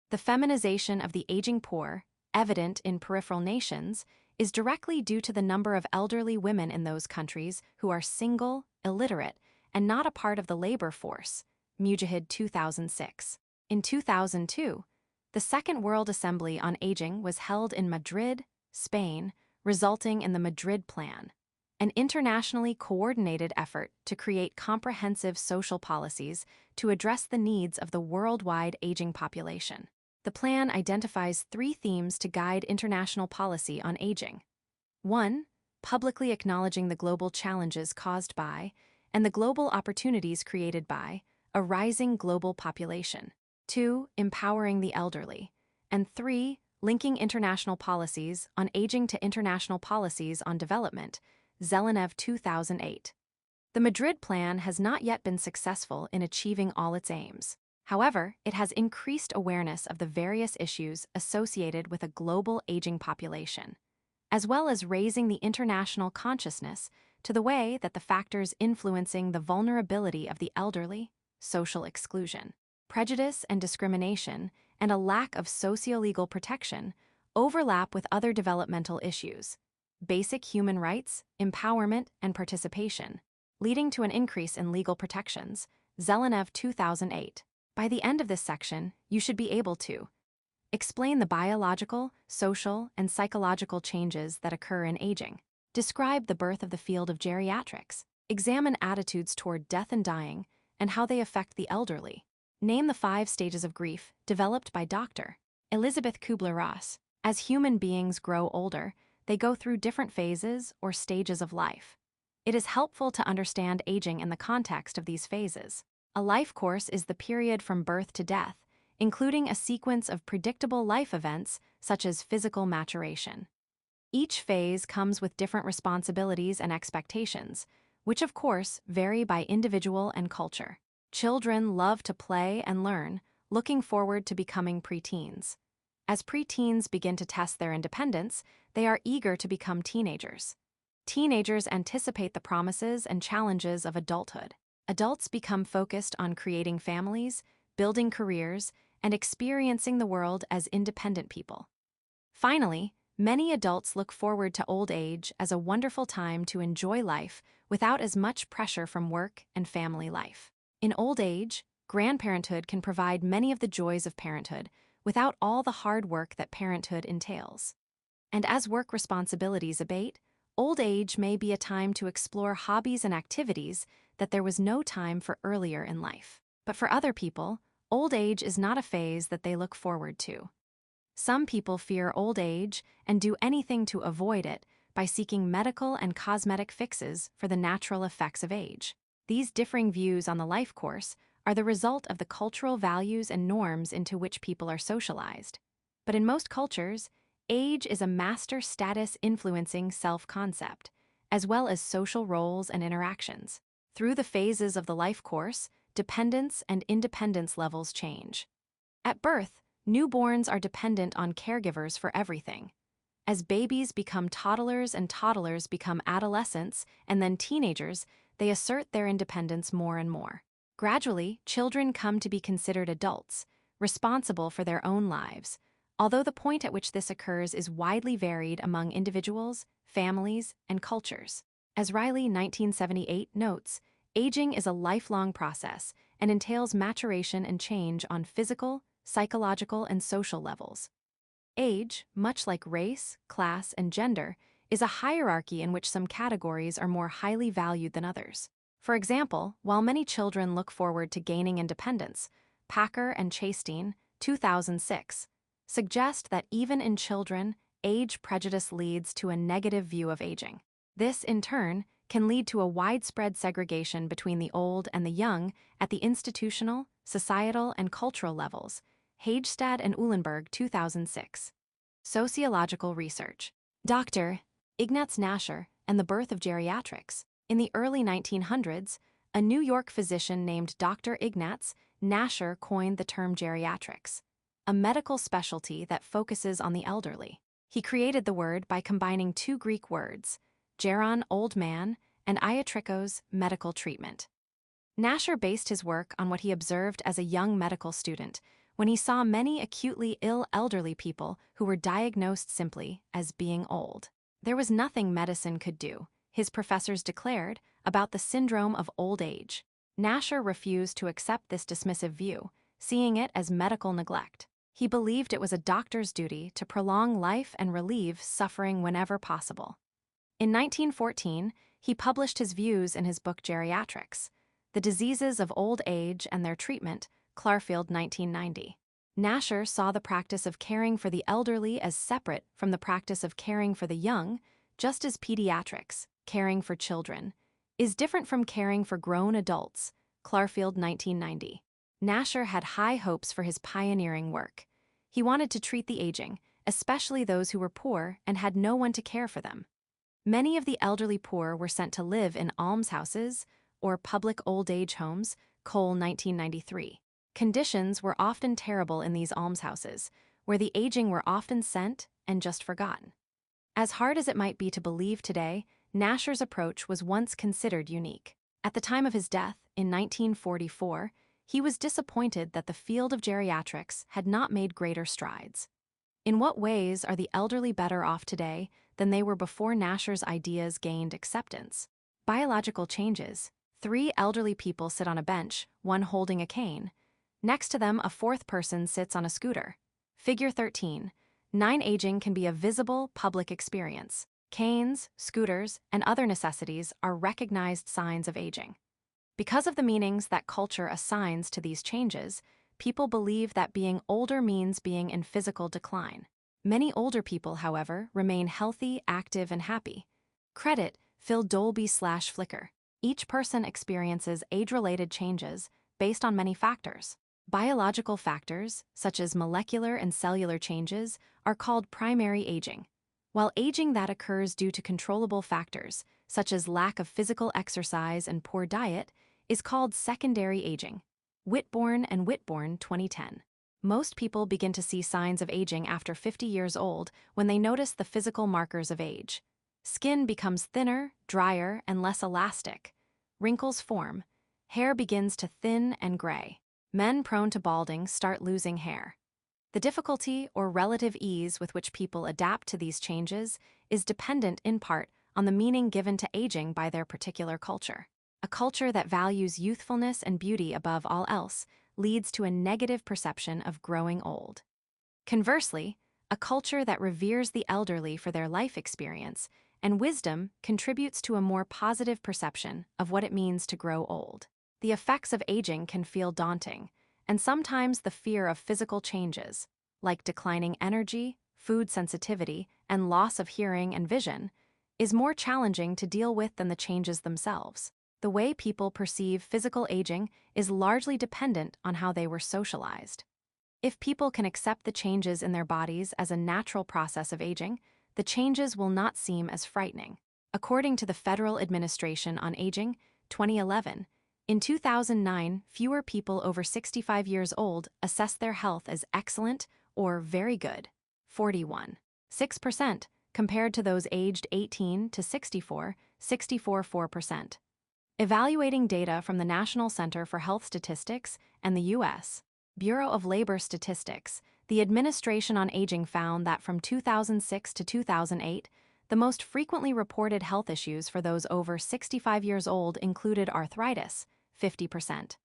The feminization of the aging poor, evident in peripheral nations, is directly due to the number of elderly women in those countries who are single, illiterate, and not a part of the labor force. Mujahid, 2006. In 2002, the Second World Assembly on Aging was held in Madrid, Spain, resulting in the Madrid Plan, an internationally coordinated effort to create comprehensive social policies to address the needs of the worldwide aging population. The plan identifies 3 themes to guide international policy on aging. 1. Publicly acknowledging the global challenges caused by, and the global opportunities created by, a rising global population. 2. Empowering the elderly. And 3. Linking international policies on aging to international policies on development. Zelenev, 2008. The Madrid Plan has not yet been successful in achieving all its aims. However, it has increased awareness of the various issues associated with a global aging population, as well as raising the international consciousness to the way that the factors influencing the vulnerability of the elderly, social exclusion, prejudice and discrimination, and a lack of socio-legal protection overlap with other developmental issues, basic human rights, empowerment, and participation, leading to an increase in legal protections. Zelenev, 2008. By the end of this section, you should be able to Explain the biological, social, and psychological changes that occur in aging. Describe the birth of the field of geriatrics. Examine attitudes toward death and dying and how they affect the elderly. Name the 5 stages of grief developed by Dr. Elizabeth Kubler-Ross. As human beings grow older, they go through different phases or stages of life. It is helpful to understand aging in the context of these phases. A life course is the period from birth to death, including a sequence of predictable life events such as physical maturation. Each phase comes with different responsibilities and expectations, which of course vary by individual and culture. Children love to play and learn, looking forward to becoming preteens. As preteens begin to test their independence, they are eager to become teenagers. Teenagers anticipate the promises and challenges of adulthood. Adults become focused on creating families, building careers, and experiencing the world as independent people. Finally, many adults look forward to old age as a wonderful time to enjoy life without as much pressure from work and family life. In old age, grandparenthood can provide many of the joys of parenthood without all the hard work that parenthood entails. And as work responsibilities abate, old age may be a time to explore hobbies and activities that there was no time for earlier in life. But for other people, old age is not a phase that they look forward to. Some people fear old age and do anything to avoid it by seeking medical and cosmetic fixes for the natural effects of age. These differing views on the life course are the result of the cultural values and norms into which people are socialized. But in most cultures, age is a master status influencing self-concept, as well as social roles and interactions. Through the phases of the life course, dependence and independence levels change. At birth, newborns are dependent on caregivers for everything. As babies become toddlers and toddlers become adolescents and then teenagers, they assert their independence more and more. Gradually, children come to be considered adults, responsible for their own lives, although the point at which this occurs is widely varied among individuals, families, and cultures. As Riley 1978 notes, aging is a lifelong process and entails maturation and change on physical, psychological, and social levels. Age, much like race, class, and gender, is a hierarchy in which some categories are more highly valued than others. For example, while many children look forward to gaining independence, Packer and Chasteen, 2006, suggest that even in children, age prejudice leads to a negative view of aging. This, in turn, can lead to a widespread segregation between the old and the young at the institutional, societal, and cultural levels. Hagestad and Uhlenberg, 2006. Sociological research. Dr. Ignaz Nasher and the birth of geriatrics. In the early 1900s, a New York physician named Dr. Ignaz Nasher coined the term geriatrics, a medical specialty that focuses on the elderly. He created the word by combining 2 Greek words, geron, old man, and iatrikos, medical treatment. Nasher based his work on what he observed as a young medical student when he saw many acutely ill elderly people who were diagnosed simply as being old. There was nothing medicine could do, his professors declared, about the syndrome of old age. Nasher refused to accept this dismissive view, seeing it as medical neglect. He believed it was a doctor's duty to prolong life and relieve suffering whenever possible. In 1914, he published his views in his book Geriatrics, The Diseases of Old Age and Their Treatment, Clarfield, 1990. Nasher saw the practice of caring for the elderly as separate from the practice of caring for the young, just as pediatrics, caring for children, is different from caring for grown adults, Clarfield, 1990. Nasher had high hopes for his pioneering work. He wanted to treat the aging, especially those who were poor and had no one to care for them. Many of the elderly poor were sent to live in almshouses or public old age homes, Cole, 1993. Conditions were often terrible in these almshouses, where the aging were often sent and just forgotten. As hard as it might be to believe today, Nasher's approach was once considered unique. At the time of his death, in 1944, he was disappointed that the field of geriatrics had not made greater strides. In what ways are the elderly better off today than they were before Nasher's ideas gained acceptance? Biological changes. 3 elderly people sit on a bench, one holding a cane. Next to them, a 4th person sits on a scooter. Figure 13. 9. Aging can be a visible, public experience. Canes, scooters, and other necessities are recognized signs of aging. Because of the meanings that culture assigns to these changes, people believe that being older means being in physical decline. Many older people, however, remain healthy, active, and happy. Credit Phil Dolby/Flickr. Each person experiences age-related changes based on many factors. Biological factors, such as molecular and cellular changes, are called primary aging, while aging that occurs due to controllable factors, such as lack of physical exercise and poor diet, is called secondary aging. Whitborn and Whitborn, 2010. Most people begin to see signs of aging after 50 years old when they notice the physical markers of age. Skin becomes thinner, drier, and less elastic. Wrinkles form. Hair begins to thin and gray. Men prone to balding start losing hair. The difficulty or relative ease with which people adapt to these changes is dependent in part on the meaning given to aging by their particular culture. A culture that values youthfulness and beauty above all else leads to a negative perception of growing old. Conversely, a culture that reveres the elderly for their life experience and wisdom contributes to a more positive perception of what it means to grow old. The effects of aging can feel daunting, and sometimes the fear of physical changes, like declining energy, food sensitivity, and loss of hearing and vision, is more challenging to deal with than the changes themselves. The way people perceive physical aging is largely dependent on how they were socialized. If people can accept the changes in their bodies as a natural process of aging, the changes will not seem as frightening. According to the Federal Administration on Aging, 2011, in 2009, fewer people over 65 years old assessed their health as excellent or very good, 41.6%, compared to those aged 18 to 64, 64.4%. Evaluating data from the National Center for Health Statistics and the U.S. Bureau of Labor Statistics, the Administration on Aging found that from 2006 to 2008, the most frequently reported health issues for those over 65 years old included arthritis, 50%,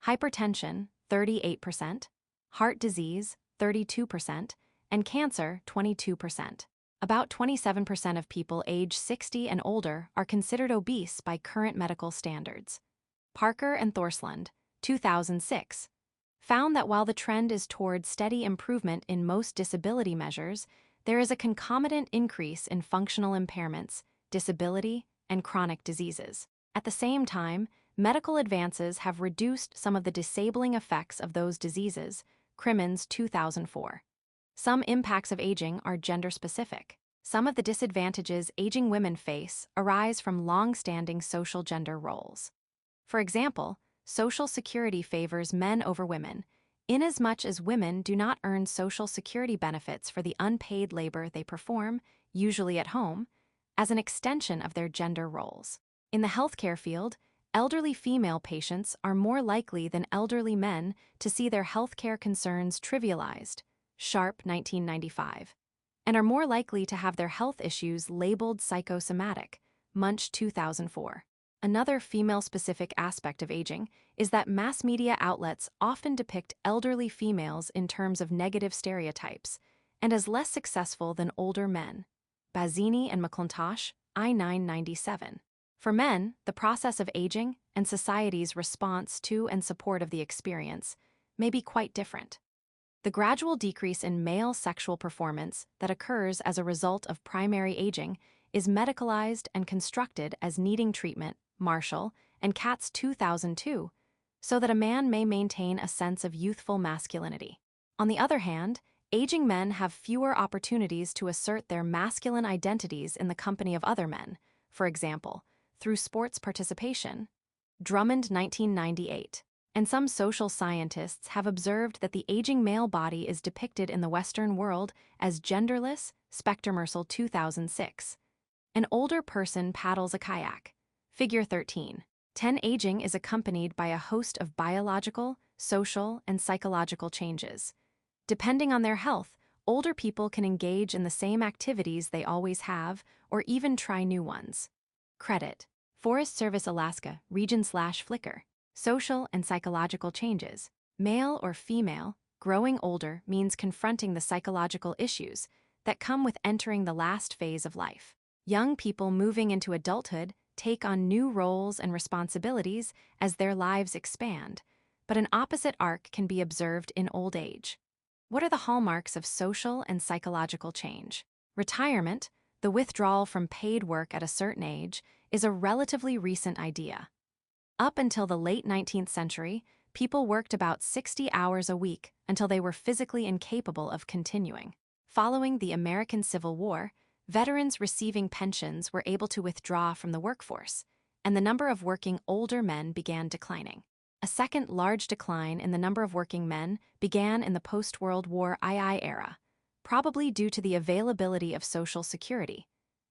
hypertension, 38%, heart disease, 32%, and cancer, 22%. About 27% of people age 60 and older are considered obese by current medical standards. Parker and Thorsland, 2006, found that while the trend is toward steady improvement in most disability measures, there is a concomitant increase in functional impairments, disability, and chronic diseases. At the same time, medical advances have reduced some of the disabling effects of those diseases, Crimmins, 2004. Some impacts of aging are gender-specific. Some of the disadvantages aging women face arise from long-standing social gender roles. For example, Social Security favors men over women, inasmuch as women do not earn Social Security benefits for the unpaid labor they perform, usually at home, as an extension of their gender roles. In the healthcare field, elderly female patients are more likely than elderly men to see their healthcare concerns trivialized, Sharp, 1995, and are more likely to have their health issues labeled psychosomatic, Munch, 2004. Another female-specific aspect of aging is that mass media outlets often depict elderly females in terms of negative stereotypes and as less successful than older men. Bazzini and McClintosh, I-997. For men, the process of aging and society's response to and support of the experience may be quite different. The gradual decrease in male sexual performance that occurs as a result of primary aging is medicalized and constructed as needing treatment, Marshall and Katz, 2002, so that a man may maintain a sense of youthful masculinity. On the other hand, aging men have fewer opportunities to assert their masculine identities in the company of other men, for example, through sports participation, Drummond, 1998. And some social scientists have observed that the aging male body is depicted in the Western world as genderless, Spector-Mersel, 2006. An older person paddles a kayak. Figure 13. 10. Aging is accompanied by a host of biological, social, and psychological changes. Depending on their health, older people can engage in the same activities they always have or even try new ones. Credit: Forest Service Alaska, Region/Flickr. Social and psychological changes. Male or female, growing older means confronting the psychological issues that come with entering the last phase of life. Young people moving into adulthood take on new roles and responsibilities as their lives expand, but an opposite arc can be observed in old age. What are the hallmarks of social and psychological change? Retirement, the withdrawal from paid work at a certain age, is a relatively recent idea. Up until the late 19th century, people worked about 60 hours a week until they were physically incapable of continuing. Following the American Civil War, veterans receiving pensions were able to withdraw from the workforce, and the number of working older men began declining. A second large decline in the number of working men began in the post-World War II era, probably due to the availability of Social Security,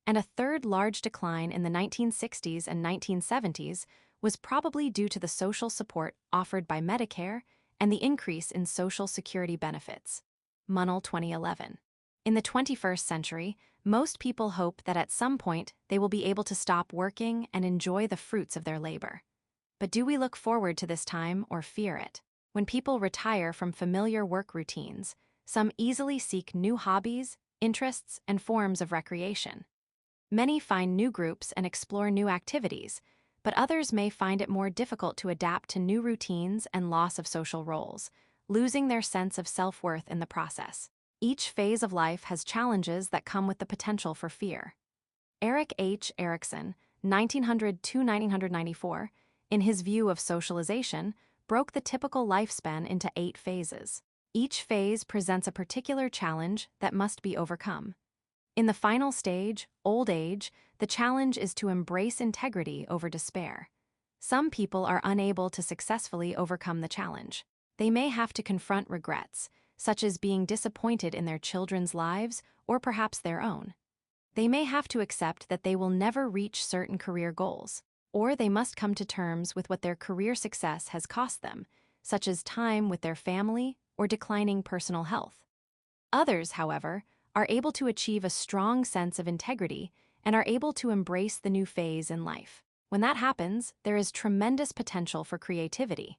and a third large decline in the 1960s and 1970s was probably due to the social support offered by Medicare and the increase in Social Security benefits. Munnell, 2011. In the 21st century, most people hope that at some point they will be able to stop working and enjoy the fruits of their labor. But do we look forward to this time or fear it? When people retire from familiar work routines, some easily seek new hobbies, interests, and forms of recreation. Many find new groups and explore new activities, but others may find it more difficult to adapt to new routines and loss of social roles, losing their sense of self-worth in the process. Each phase of life has challenges that come with the potential for fear. Eric H. Erickson, 1900–1994, in his view of socialization, broke the typical lifespan into 8 phases. Each phase presents a particular challenge that must be overcome. In the final stage, old age, the challenge is to embrace integrity over despair. Some people are unable to successfully overcome the challenge. They may have to confront regrets, such as being disappointed in their children's lives or perhaps their own. They may have to accept that they will never reach certain career goals, or they must come to terms with what their career success has cost them, such as time with their family or declining personal health. Others, however, are able to achieve a strong sense of integrity and are able to embrace the new phase in life. When that happens, there is tremendous potential for creativity.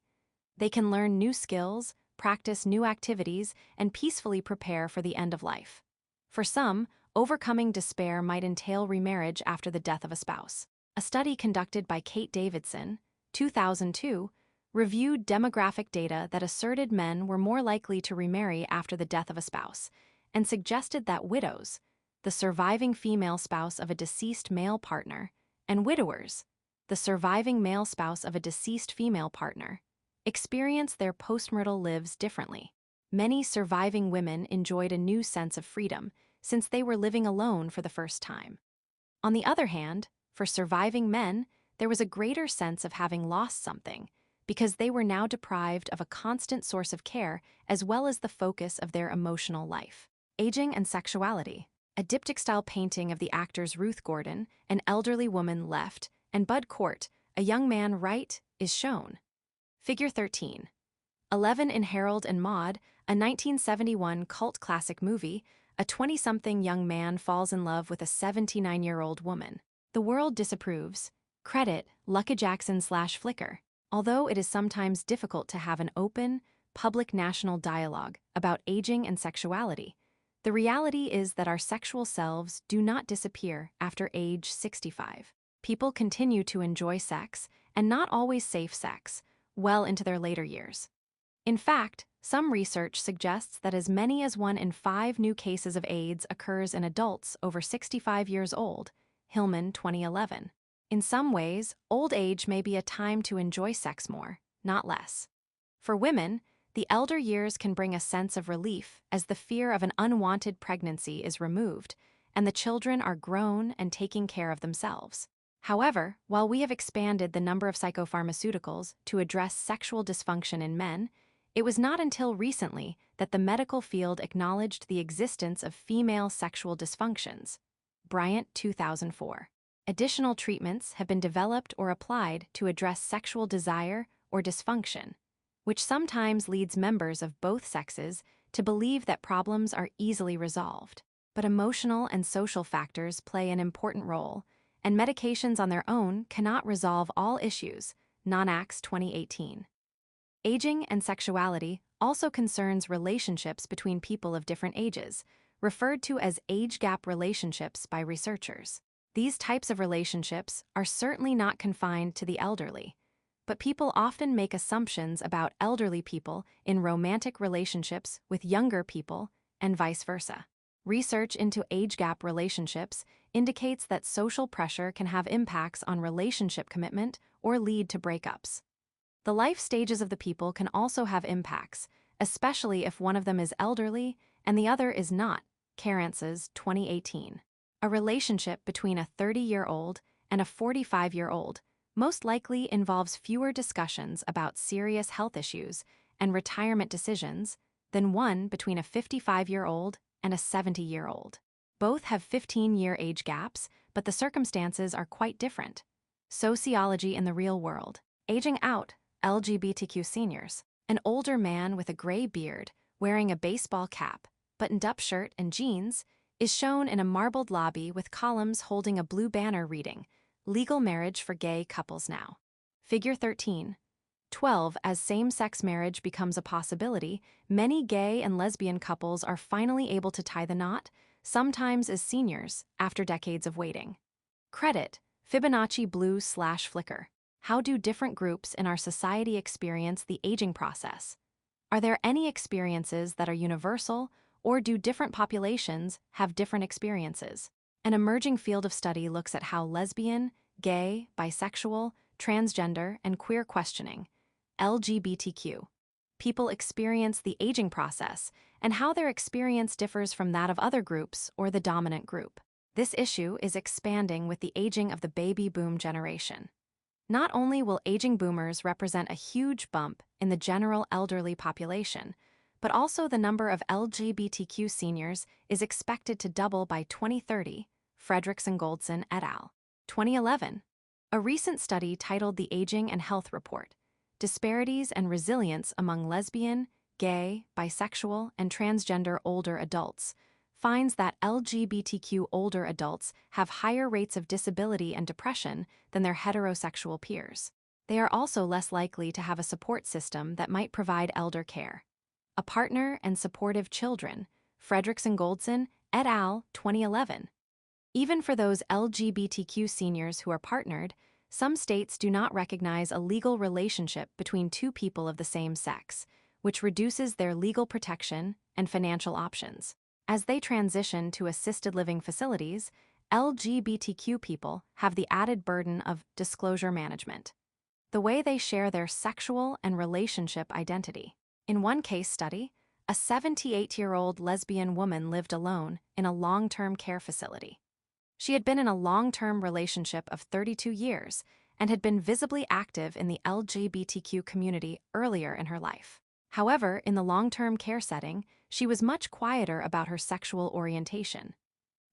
They can learn new skills, practice new activities, and peacefully prepare for the end of life. For some, overcoming despair might entail remarriage after the death of a spouse. A study conducted by Kate Davidson, 2002, reviewed demographic data that asserted men were more likely to remarry after the death of a spouse, and suggested that widows, the surviving female spouse of a deceased male partner, and widowers, the surviving male spouse of a deceased female partner, experience their postmortal lives differently. Many surviving women enjoyed a new sense of freedom since they were living alone for the first time. On the other hand, for surviving men, there was a greater sense of having lost something because they were now deprived of a constant source of care as well as the focus of their emotional life. Aging and sexuality. A diptych-style painting of the actors Ruth Gordon, an elderly woman left, and Bud Cort, a young man right, is shown. Figure 13. 11 in Harold and Maude, a 1971 cult classic movie, a 20-something young man falls in love with a 79-year-old woman. The world disapproves. Credit Lucky Jackson/Flickr. Although it is sometimes difficult to have an open, public national dialogue about aging and sexuality, the reality is that our sexual selves do not disappear after age 65. People continue to enjoy sex, and not always safe sex, well into their later years. In fact, some research suggests that as many as 1 in 5 new cases of AIDS occurs in adults over 65 years old, Hillman, 2011. In some ways, old age may be a time to enjoy sex more, not less. For women, the elder years can bring a sense of relief as the fear of an unwanted pregnancy is removed, and the children are grown and taking care of themselves. However, while we have expanded the number of psychopharmaceuticals to address sexual dysfunction in men, it was not until recently that the medical field acknowledged the existence of female sexual dysfunctions. Bryant, 2004. Additional treatments have been developed or applied to address sexual desire or dysfunction, which sometimes leads members of both sexes to believe that problems are easily resolved. But emotional and social factors play an important role, and medications on their own cannot resolve all issues. Non-Ax, 2018. Aging and sexuality also concerns relationships between people of different ages, referred to as age gap relationships by researchers. These types of relationships are certainly not confined to the elderly, but people often make assumptions about elderly people in romantic relationships with younger people and vice versa. Research into age gap relationships indicates that social pressure can have impacts on relationship commitment or lead to breakups. The life stages of the people can also have impacts, especially if one of them is elderly and the other is not. Carances, 2018. A relationship between a 30-year-old and a 45-year-old most likely involves fewer discussions about serious health issues and retirement decisions than one between a 55-year-old and a 70-year-old. Both have 15-year age gaps, but the circumstances are quite different. Sociology in the real world. Aging out. LGBTQ seniors. An older man with a gray beard, wearing a baseball cap, buttoned-up shirt and jeans, is shown in a marbled lobby with columns holding a blue banner reading, "Legal marriage for gay couples now." Figure 13. 12. As same-sex marriage becomes a possibility, many gay and lesbian couples are finally able to tie the knot, sometimes as seniors, after decades of waiting. Credit: Fibonacci Blue/Flickr. How do different groups in our society experience the aging process? Are there any experiences that are universal, or do different populations have different experiences? An emerging field of study looks at how lesbian, gay, bisexual, transgender, and queer questioning, LGBTQ, people experience the aging process and how their experience differs from that of other groups or the dominant group. This issue is expanding with the aging of the baby boom generation. Not only will aging boomers represent a huge bump in the general elderly population, but also the number of LGBTQ seniors is expected to double by 2030, Fredrickson-Goldson et al. 2011. A recent study titled The Aging and Health Report: Disparities and Resilience Among Lesbian, Gay, Bisexual, and Transgender Older Adults finds that LGBTQ older adults have higher rates of disability and depression than their heterosexual peers. They are also less likely to have a support system that might provide elder care. A partner and supportive children, Fredrickson-Goldson et al. 2011. Even for those LGBTQ seniors who are partnered, some states do not recognize a legal relationship between two people of the same sex, which reduces their legal protection and financial options. As they transition to assisted living facilities, LGBTQ people have the added burden of disclosure management, the way they share their sexual and relationship identity. In one case study, a 78-year-old lesbian woman lived alone in a long-term care facility. She had been in a long-term relationship of 32 years and had been visibly active in the LGBTQ community earlier in her life. However, in the long-term care setting, she was much quieter about her sexual orientation.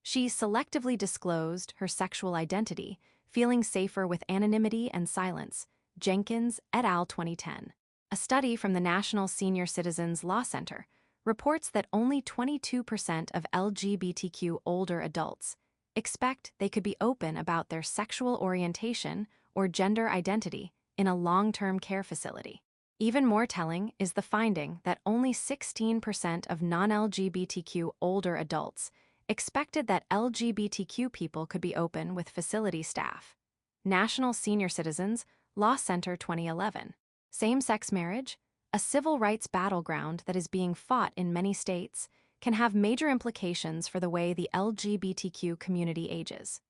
She selectively disclosed her sexual identity, feeling safer with anonymity and silence. Jenkins et al. 2010. A study from the National Senior Citizens Law Center reports that only 22% of LGBTQ older adults expect they could be open about their sexual orientation or gender identity in a long-term care facility. Even more telling is the finding that only 16% of non-LGBTQ older adults expected that LGBTQ people could be open with facility staff. National Senior Citizens Law Center 2011. Same-sex marriage, a civil rights battleground that is being fought in many states, can have major implications for the way the LGBTQ community ages.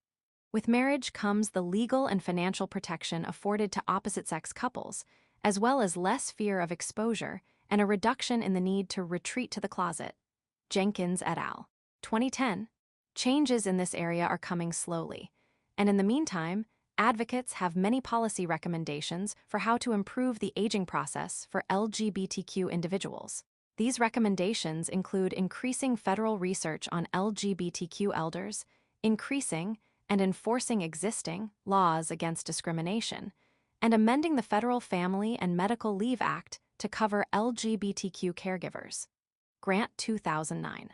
With marriage comes the legal and financial protection afforded to opposite-sex couples, as well as less fear of exposure and a reduction in the need to retreat to the closet. Jenkins et al. 2010. Changes in this area are coming slowly, and in the meantime, advocates have many policy recommendations for how to improve the aging process for LGBTQ individuals. These recommendations include increasing federal research on LGBTQ elders, increasing and enforcing existing laws against discrimination, and amending the Federal Family and Medical Leave Act to cover LGBTQ caregivers. Grant 2009.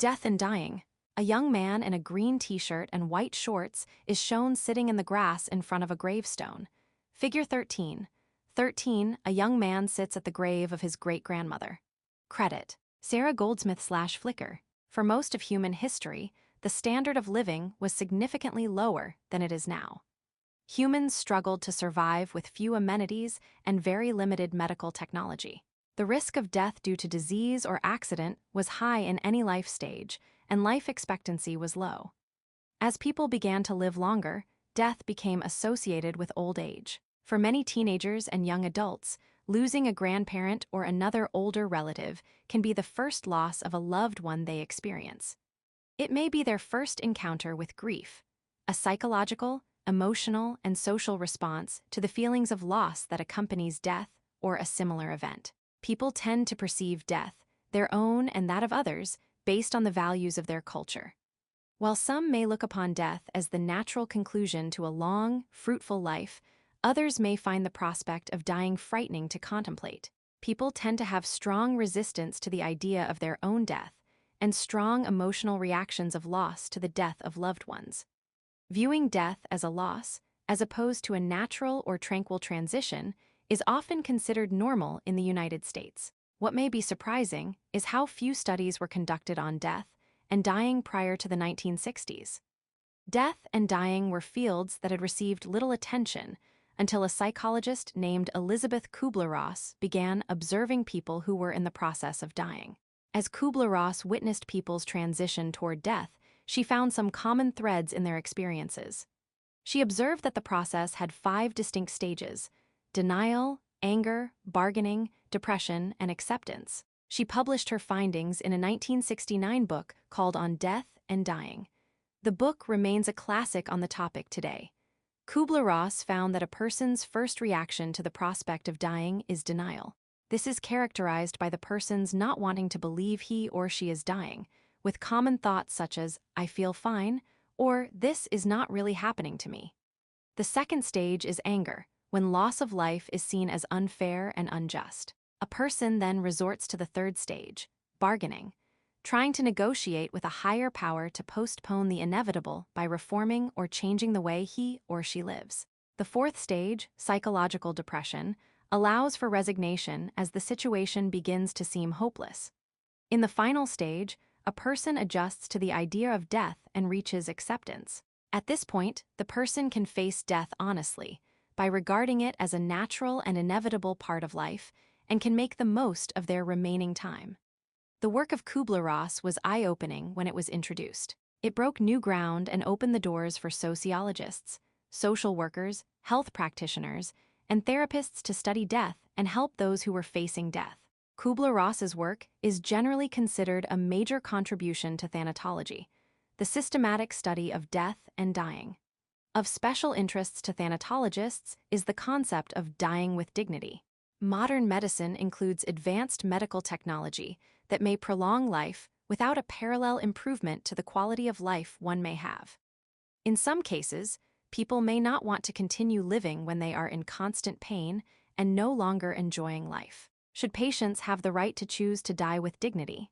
Death and Dying. A young man in a green t-shirt and white shorts is shown sitting in the grass in front of a gravestone. Figure 13. 13. A young man sits at the grave of his great-grandmother. Credit. Sarah Goldsmith/Flickr. For most of human history, the standard of living was significantly lower than it is now. Humans struggled to survive with few amenities and very limited medical technology. The risk of death due to disease or accident was high in any life stage, and life expectancy was low. As people began to live longer, death became associated with old age. For many teenagers and young adults, losing a grandparent or another older relative can be the first loss of a loved one they experience. It may be their first encounter with grief, a psychological, emotional, and social response to the feelings of loss that accompanies death or a similar event. People tend to perceive death, their own and that of others, based on the values of their culture. While some may look upon death as the natural conclusion to a long, fruitful life, others may find the prospect of dying frightening to contemplate. People tend to have strong resistance to the idea of their own death and strong emotional reactions of loss to the death of loved ones. Viewing death as a loss, as opposed to a natural or tranquil transition, is often considered normal in the United States. What may be surprising is how few studies were conducted on death and dying prior to the 1960s. Death and dying were fields that had received little attention until a psychologist named Elizabeth Kubler-Ross began observing people who were in the process of dying. As Kubler-Ross witnessed people's transition toward death, she found some common threads in their experiences. She observed that the process had 5 distinct stages: denial, anger, bargaining, depression, and acceptance. She published her findings in a 1969 book called On Death and Dying. The book remains a classic on the topic today. Kubler-Ross found that a person's first reaction to the prospect of dying is denial. This is characterized by the person's not wanting to believe he or she is dying, with common thoughts such as, "I feel fine," or "this is not really happening to me." The second stage is anger, when loss of life is seen as unfair and unjust. A person then resorts to the third stage, bargaining, trying to negotiate with a higher power to postpone the inevitable by reforming or changing the way he or she lives. The fourth stage, psychological depression, allows for resignation as the situation begins to seem hopeless. In the final stage, a person adjusts to the idea of death and reaches acceptance. At this point, the person can face death honestly, by regarding it as a natural and inevitable part of life, and can make the most of their remaining time. The work of Kubler-Ross was eye-opening when it was introduced. It broke new ground and opened the doors for sociologists, social workers, health practitioners, and therapists to study death and help those who were facing death. Kubler-Ross's work is generally considered a major contribution to thanatology, the systematic study of death and dying. Of special interests to thanatologists is the concept of dying with dignity. Modern medicine includes advanced medical technology that may prolong life without a parallel improvement to the quality of life one may have. In some cases, people may not want to continue living when they are in constant pain and no longer enjoying life. Should patients have the right to choose to die with dignity?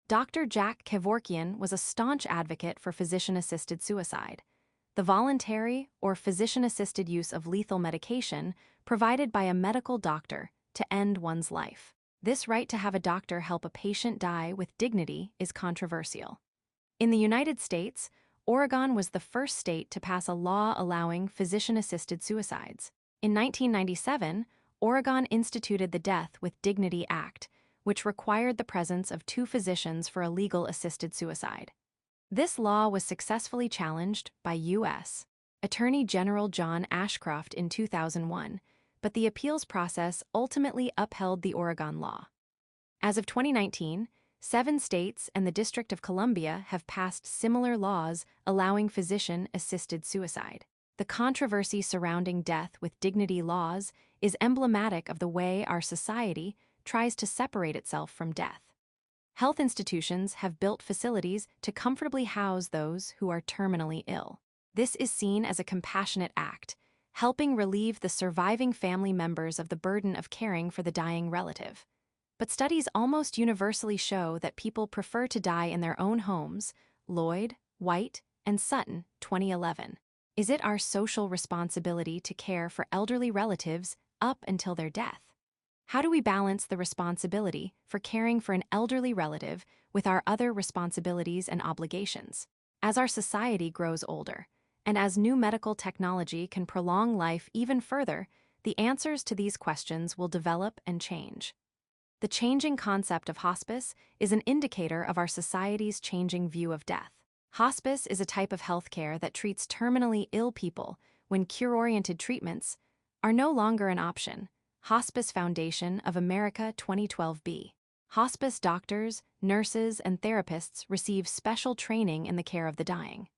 Dr. Jack Kevorkian was a staunch advocate for physician-assisted suicide, the voluntary or physician-assisted use of lethal medication provided by a medical doctor to end one's life. This right to have a doctor help a patient die with dignity is controversial. In the United States, Oregon was the first state to pass a law allowing physician-assisted suicides. In 1997, Oregon instituted the Death with Dignity Act, which required the presence of 2 physicians for a legal assisted suicide. This law was successfully challenged by U.S. Attorney General John Ashcroft in 2001, but the appeals process ultimately upheld the Oregon law. As of 2019, 7 states and the District of Columbia have passed similar laws allowing physician-assisted suicide. The controversy surrounding death with dignity laws is emblematic of the way our society tries to separate itself from death. Health institutions have built facilities to comfortably house those who are terminally ill. This is seen as a compassionate act, helping relieve the surviving family members of the burden of caring for the dying relative. But studies almost universally show that people prefer to die in their own homes. Lloyd, White, and Sutton, 2011. Is it our social responsibility to care for elderly relatives up until their death. How do we balance the responsibility for caring for an elderly relative with our other responsibilities and obligations? As our society grows older, and as new medical technology can prolong life even further, the answers to these questions will develop and change. The changing concept of hospice is an indicator of our society's changing view of death. Hospice is a type of healthcare that treats terminally ill people when cure-oriented treatments are no longer an option. Hospice Foundation of America 2012b. Hospice doctors, nurses, and therapists receive special training in the care of the dying.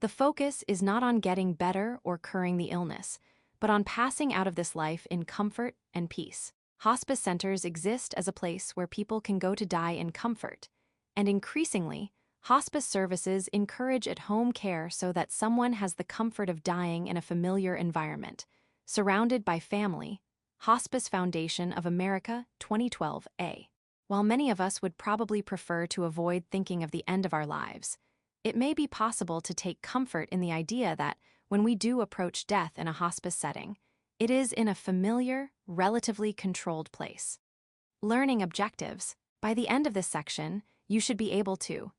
The focus is not on getting better or curing the illness, but on passing out of this life in comfort and peace. Hospice centers exist as a place where people can go to die in comfort, and increasingly, hospice services encourage at-home care so that someone has the comfort of dying in a familiar environment, surrounded by family. Hospice Foundation of America 2012a. While many of us would probably prefer to avoid thinking of the end of our lives, it may be possible to take comfort in the idea that when we do approach death in a hospice setting, it is in a familiar, relatively controlled place. Learning objectives. By the end of this section, you should be able to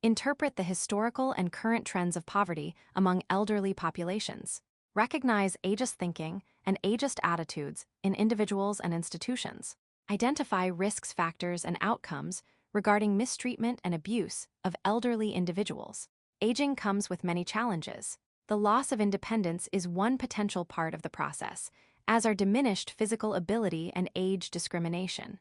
interpret the historical and current trends of poverty among elderly populations, recognize ageist thinking and ageist attitudes in individuals and institutions, identify risks, factors, and outcomes regarding mistreatment and abuse of elderly individuals. Aging comes with many challenges. The loss of independence is one potential part of the process, as are diminished physical ability and age discrimination.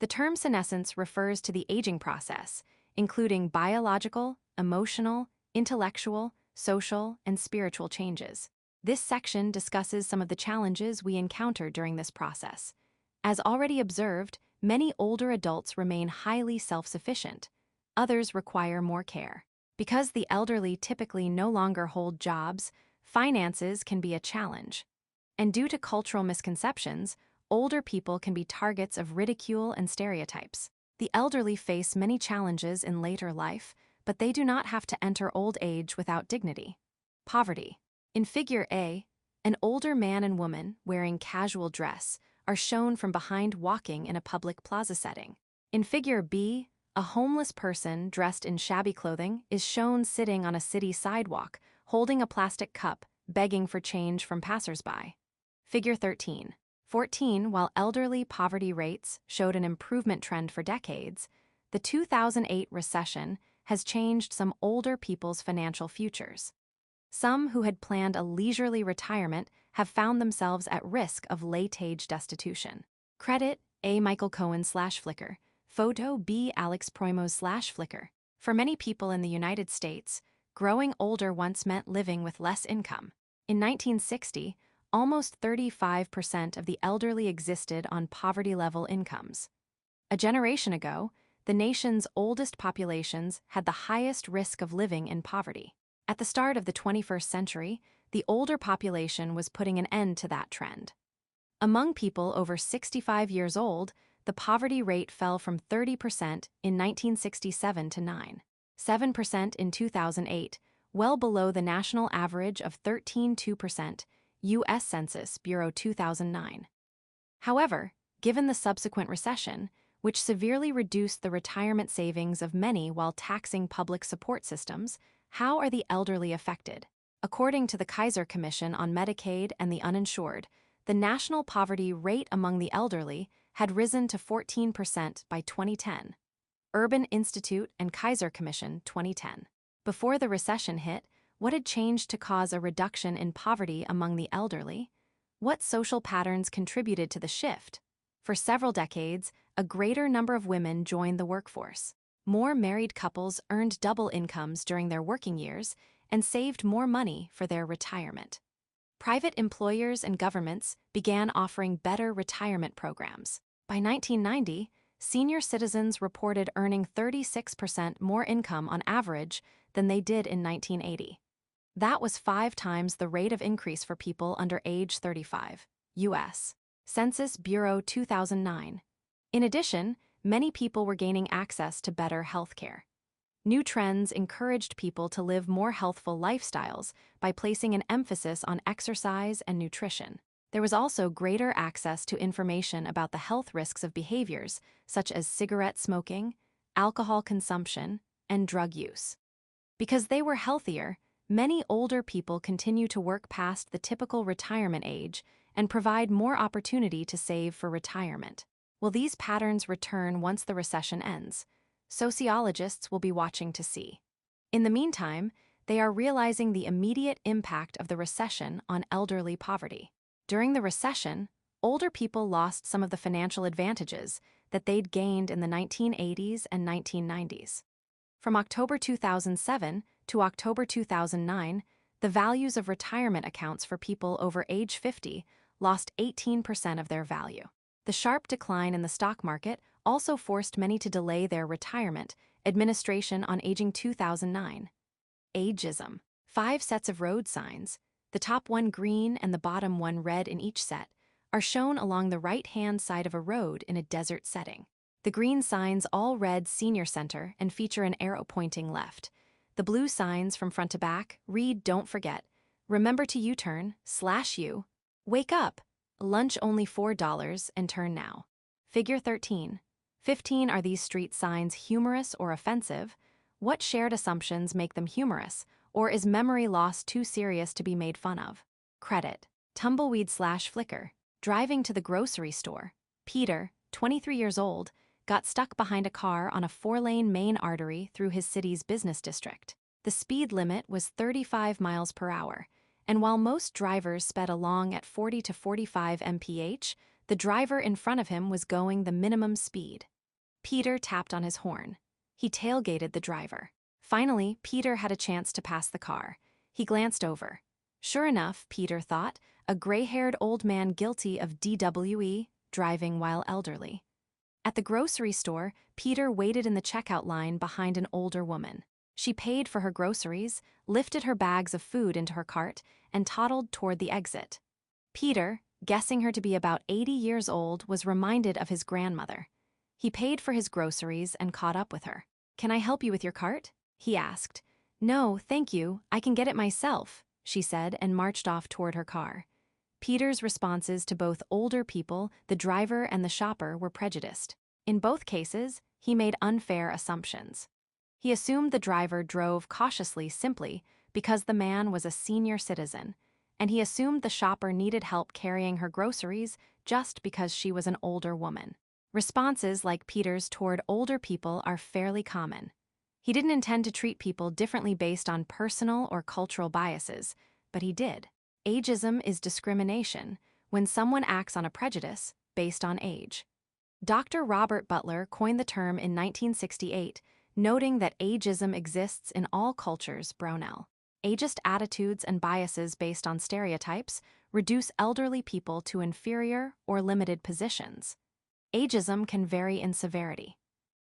The term senescence refers to the aging process, including biological, emotional, intellectual, social, and spiritual changes. This section discusses some of the challenges we encounter during this process. As already observed, many older adults remain highly self-sufficient. Others require more care. Because the elderly typically no longer hold jobs, finances can be a challenge. And due to cultural misconceptions, older people can be targets of ridicule and stereotypes. The elderly face many challenges in later life, but they do not have to enter old age without dignity. Poverty. In Figure A, an older man and woman wearing casual dress are shown from behind walking in a public plaza setting. In Figure B, a homeless person dressed in shabby clothing is shown sitting on a city sidewalk, holding a plastic cup, begging for change from passersby. Figure 13. 14. While elderly poverty rates showed an improvement trend for decades, the 2008 recession has changed some older people's financial futures. Some who had planned a leisurely retirement have found themselves at risk of late-age destitution. Credit A. Michael Cohen/Flickr. Photo B. Alex Proimos/Flickr. For many people in the United States, growing older once meant living with less income. In 1960, almost 35% of the elderly existed on poverty-level incomes. A generation ago, the nation's oldest populations had the highest risk of living in poverty. At the start of the 21st century, the older population was putting an end to that trend. Among people over 65 years old, the poverty rate fell from 30% in 1967 to 9.7% in 2008, well below the national average of 13.2%, U.S. Census Bureau 2009. However, given the subsequent recession, which severely reduced the retirement savings of many while taxing public support systems, how are the elderly affected? According to the Kaiser Commission on Medicaid and the Uninsured, the national poverty rate among the elderly had risen to 14% by 2010. Urban Institute and Kaiser Commission 2010. Before the recession hit, what had changed to cause a reduction in poverty among the elderly? What social patterns contributed to the shift? For several decades, a greater number of women joined the workforce. More married couples earned double incomes during their working years and saved more money for their retirement. Private employers and governments began offering better retirement programs. By 1990, senior citizens reported earning 36% more income on average than they did in 1980. That was 5 times the rate of increase for people under age 35. U.S. Census Bureau 2009. In addition, many people were gaining access to better health care. New trends encouraged people to live more healthful lifestyles by placing an emphasis on exercise and nutrition. There was also greater access to information about the health risks of behaviors such as cigarette smoking, alcohol consumption, and drug use. Because they were healthier, many older people continue to work past the typical retirement age and provide more opportunity to save for retirement. Will these patterns return once the recession ends? Sociologists will be watching to see. In the meantime, they are realizing the immediate impact of the recession on elderly poverty. During the recession, older people lost some of the financial advantages that they'd gained in the 1980s and 1990s. From October 2007 to October 2009, the values of retirement accounts for people over age 50 lost 18% of their value. The sharp decline in the stock market also forced many to delay their retirement. Administration on Aging 2009. Ageism. 5 sets of road signs, the top one green and the bottom one red in each set, are shown along the right-hand side of a road in a desert setting. The green signs all read Senior Center and feature an arrow pointing left. The blue signs from front to back read Don't Forget, Remember to U-turn, /U, Wake Up, Lunch only $4 and turn now. Figure 13. 15 Are these street signs humorous or offensive? What shared assumptions make them humorous, or is memory loss too serious to be made fun of? Credit. Tumbleweed/Flickr. Driving to the grocery store, Peter, 23 years old, got stuck behind a car on a 4-lane main artery through his city's business district. The speed limit was 35 miles per hour, and while most drivers sped along at 40 to 45 mph, the driver in front of him was going the minimum speed. Peter tapped on his horn. He tailgated the driver. Finally, Peter had a chance to pass the car. He glanced over. Sure enough, Peter thought, a gray-haired old man guilty of DWE, driving while elderly. At the grocery store, Peter waited in the checkout line behind an older woman. She paid for her groceries, lifted her bags of food into her cart, and toddled toward the exit. Peter, guessing her to be about 80 years old, was reminded of his grandmother. He paid for his groceries and caught up with her. "Can I help you with your cart?" he asked. "No, thank you, I can get it myself," she said and marched off toward her car. Peter's responses to both older people, the driver and the shopper, were prejudiced. In both cases, he made unfair assumptions. He assumed the driver drove cautiously simply because the man was a senior citizen, and he assumed the shopper needed help carrying her groceries just because she was an older woman. Responses like Peter's toward older people are fairly common. He didn't intend to treat people differently based on personal or cultural biases, but he did. Ageism is discrimination when someone acts on a prejudice based on age. Dr. Robert Butler coined the term in 1968, noting that ageism exists in all cultures. Brownell. Ageist attitudes and biases based on stereotypes reduce elderly people to inferior or limited positions. Ageism can vary in severity.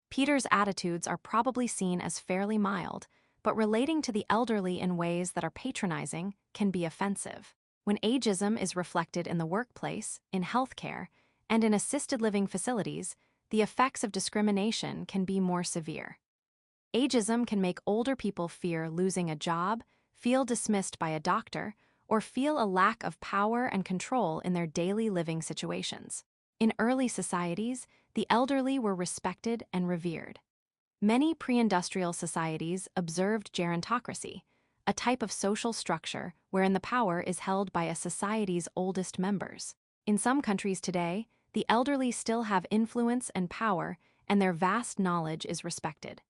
Peter's attitudes are probably seen as fairly mild, but relating to the elderly in ways that are patronizing can be offensive. When ageism is reflected in the workplace, in healthcare, and in assisted living facilities, the effects of discrimination can be more severe. Ageism can make older people fear losing a job, feel dismissed by a doctor, or feel a lack of power and control in their daily living situations. In early societies, the elderly were respected and revered. Many pre-industrial societies observed gerontocracy, a type of social structure wherein the power is held by a society's oldest members. In some countries today, the elderly still have influence and power, and their vast knowledge is respected.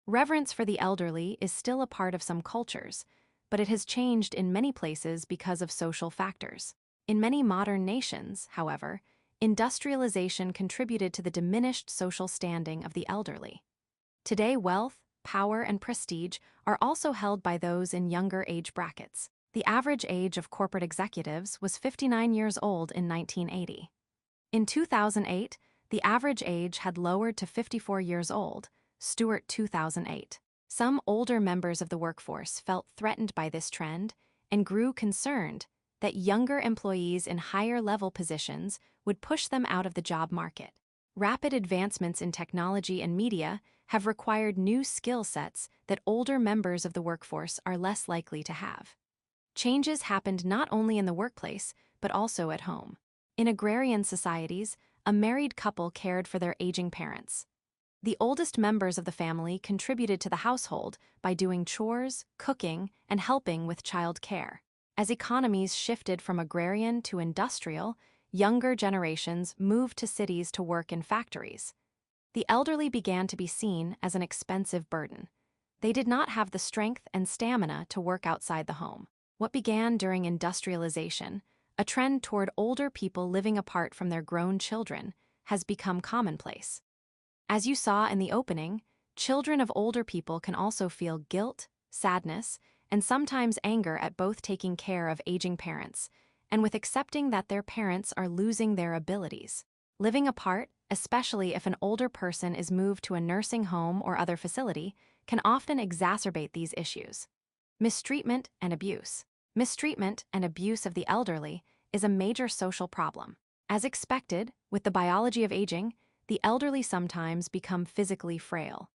Reverence for the elderly is still a part of some cultures, but it has changed in many places because of social factors. In many modern nations, however, industrialization contributed to the diminished social standing of the elderly. Today, wealth, power, and prestige are also held by those in younger age brackets. The average age of corporate executives was 59 years old in 1980. In 2008, the average age had lowered to 54 years old, Stewart 2008. Some older members of the workforce felt threatened by this trend and grew concerned that younger employees in higher-level positions would push them out of the job market. Rapid advancements in technology and media have required new skill sets that older members of the workforce are less likely to have. Changes happened not only in the workplace, but also at home. In agrarian societies, a married couple cared for their aging parents. The oldest members of the family contributed to the household by doing chores, cooking, and helping with child care. As economies shifted from agrarian to industrial, younger generations moved to cities to work in factories. The elderly began to be seen as an expensive burden. They did not have the strength and stamina to work outside the home. What began during industrialization, a trend toward older people living apart from their grown children, has become commonplace. As you saw in the opening, children of older people can also feel guilt, sadness, and sometimes anger at both taking care of aging parents and with accepting that their parents are losing their abilities. Living apart, especially if an older person is moved to a nursing home or other facility, can often exacerbate these issues. Mistreatment and abuse. Mistreatment and abuse of the elderly is a major social problem. As expected, with the biology of aging, the elderly sometimes become physically frail.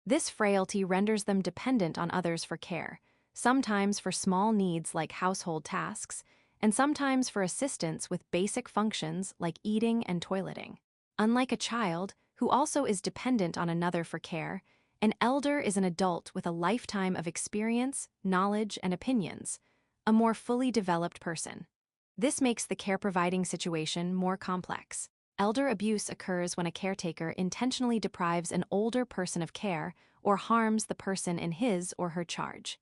This frailty renders them dependent on others for care, sometimes for small needs like household tasks, and sometimes for assistance with basic functions like eating and toileting. Unlike a child, who also is dependent on another for care, an elder is an adult with a lifetime of experience, knowledge, and opinions, a more fully developed person. This makes the care-providing situation more complex. Elder abuse occurs when a caretaker intentionally deprives an older person of care or harms the person in his or her charge.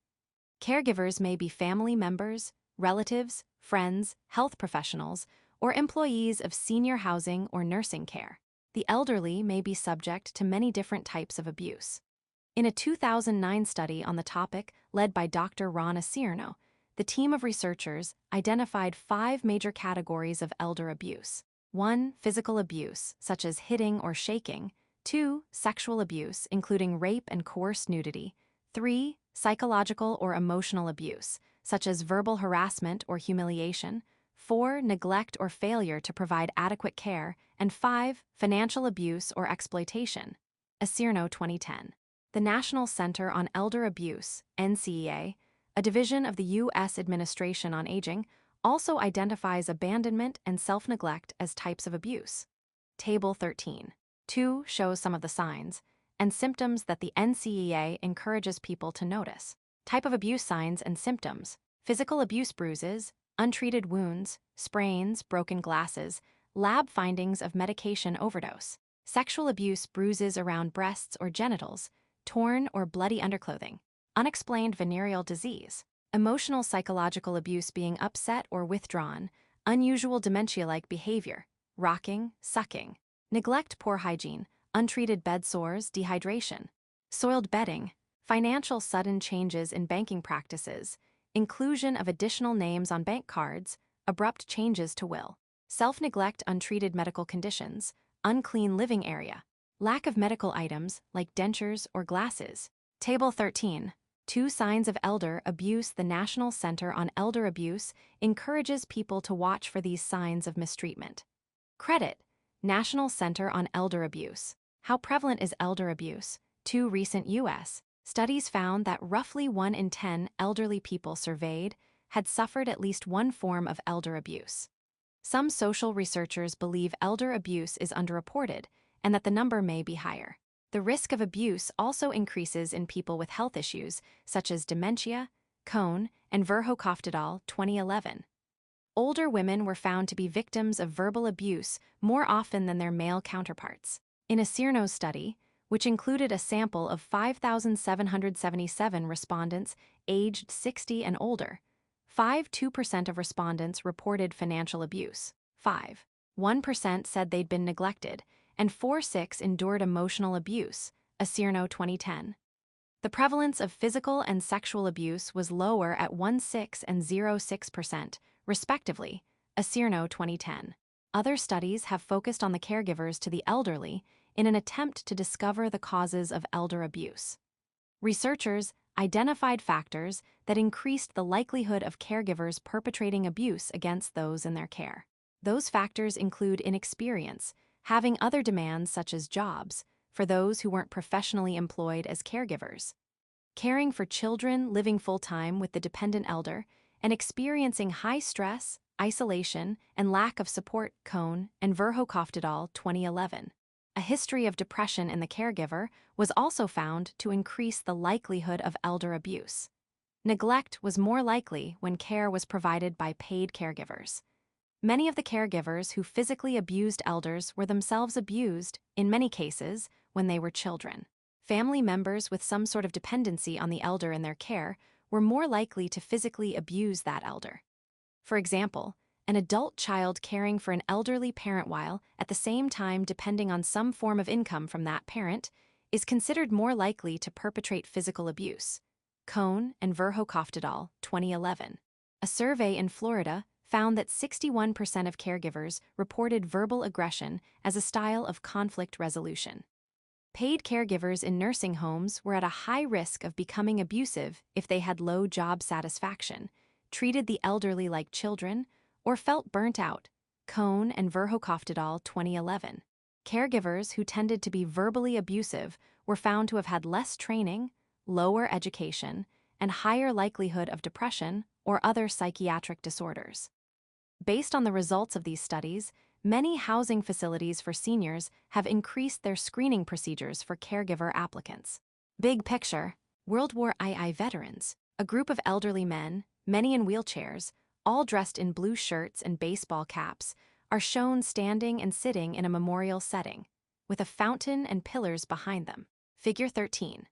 Caregivers may be family members, relatives, friends, health professionals, or employees of senior housing or nursing care. The elderly may be subject to many different types of abuse. In a 2009 study on the topic led by Dr. Rana Cierno, the team of researchers identified 5 major categories of elder abuse. 1. Physical abuse, such as hitting or shaking. 2. Sexual abuse, including rape and coerced nudity. 3. Psychological or emotional abuse, such as verbal harassment or humiliation. 4. Neglect or failure to provide adequate care. And 5. Financial abuse or exploitation. Acierno 2010. The National Center on Elder Abuse, NCEA, a division of the U.S. Administration on Aging, also identifies abandonment and self-neglect as types of abuse. Table 13. 2 shows some of the signs and symptoms that the NCEA encourages people to notice. Type of abuse signs and symptoms: physical abuse bruises, untreated wounds, sprains, broken glasses, lab findings of medication overdose. Sexual abuse bruises around breasts or genitals, torn or bloody underclothing, unexplained venereal disease. Emotional psychological abuse being upset or withdrawn, unusual dementia-like behavior, rocking, sucking. Neglect, poor hygiene, untreated bed sores, dehydration. Soiled bedding, financial sudden changes in banking practices, inclusion of additional names on bank cards, abrupt changes to will. Self-neglect, untreated medical conditions, unclean living area. Lack of medical items like dentures or glasses. Table 13. 2 signs of elder abuse. The National Center on Elder Abuse encourages people to watch for these signs of mistreatment. Credit: National Center on Elder Abuse. How prevalent is elder abuse? 2 recent U.S. studies found that roughly 1 in 10 elderly people surveyed had suffered at least one form of elder abuse. Some social researchers believe elder abuse is underreported and that the number may be higher. The risk of abuse also increases in people with health issues such as dementia, Cohn, and Verhofstadt 2011. Older women were found to be victims of verbal abuse more often than their male counterparts. In a Cierno study, which included a sample of 5,777 respondents aged 60 and older, 5.2% of respondents reported financial abuse, 5.1% said they'd been neglected, and 4.6% endured emotional abuse, a Cierno 2010. The prevalence of physical and sexual abuse was lower at 1.6% and 0.6%, respectively, a Cierno 2010. Other studies have focused on the caregivers to the elderly in an attempt to discover the causes of elder abuse. Researchers identified factors that increased the likelihood of caregivers perpetrating abuse against those in their care. Those factors include inexperience, having other demands such as jobs, for those who weren't professionally employed as caregivers, caring for children living full-time with the dependent elder, and experiencing high stress, Isolation, and Lack of Support, Cohn and Verhoeven et al., 2011. A history of depression in the caregiver was also found to increase the likelihood of elder abuse. Neglect was more likely when care was provided by paid caregivers. Many of the caregivers who physically abused elders were themselves abused, in many cases, when they were children. Family members with some sort of dependency on the elder in their care were more likely to physically abuse that elder. For example, an adult child caring for an elderly parent while, at the same time depending on some form of income from that parent, is considered more likely to perpetrate physical abuse. Cohn and Verhoeven et al., 2011. A survey in Florida found that 61% of caregivers reported verbal aggression as a style of conflict resolution. Paid caregivers in nursing homes were at a high risk of becoming abusive if they had low job satisfaction, treated the elderly like children, or felt burnt out. Cohn and Verhoeven et al., 2011. Caregivers who tended to be verbally abusive were found to have had less training, lower education, and higher likelihood of depression or other psychiatric disorders. Based on the results of these studies, many housing facilities for seniors have increased their screening procedures for caregiver applicants. Big picture, World War II veterans, a group of elderly men, many in wheelchairs, all dressed in blue shirts and baseball caps, are shown standing and sitting in a memorial setting, with a fountain and pillars behind them. Figure 13.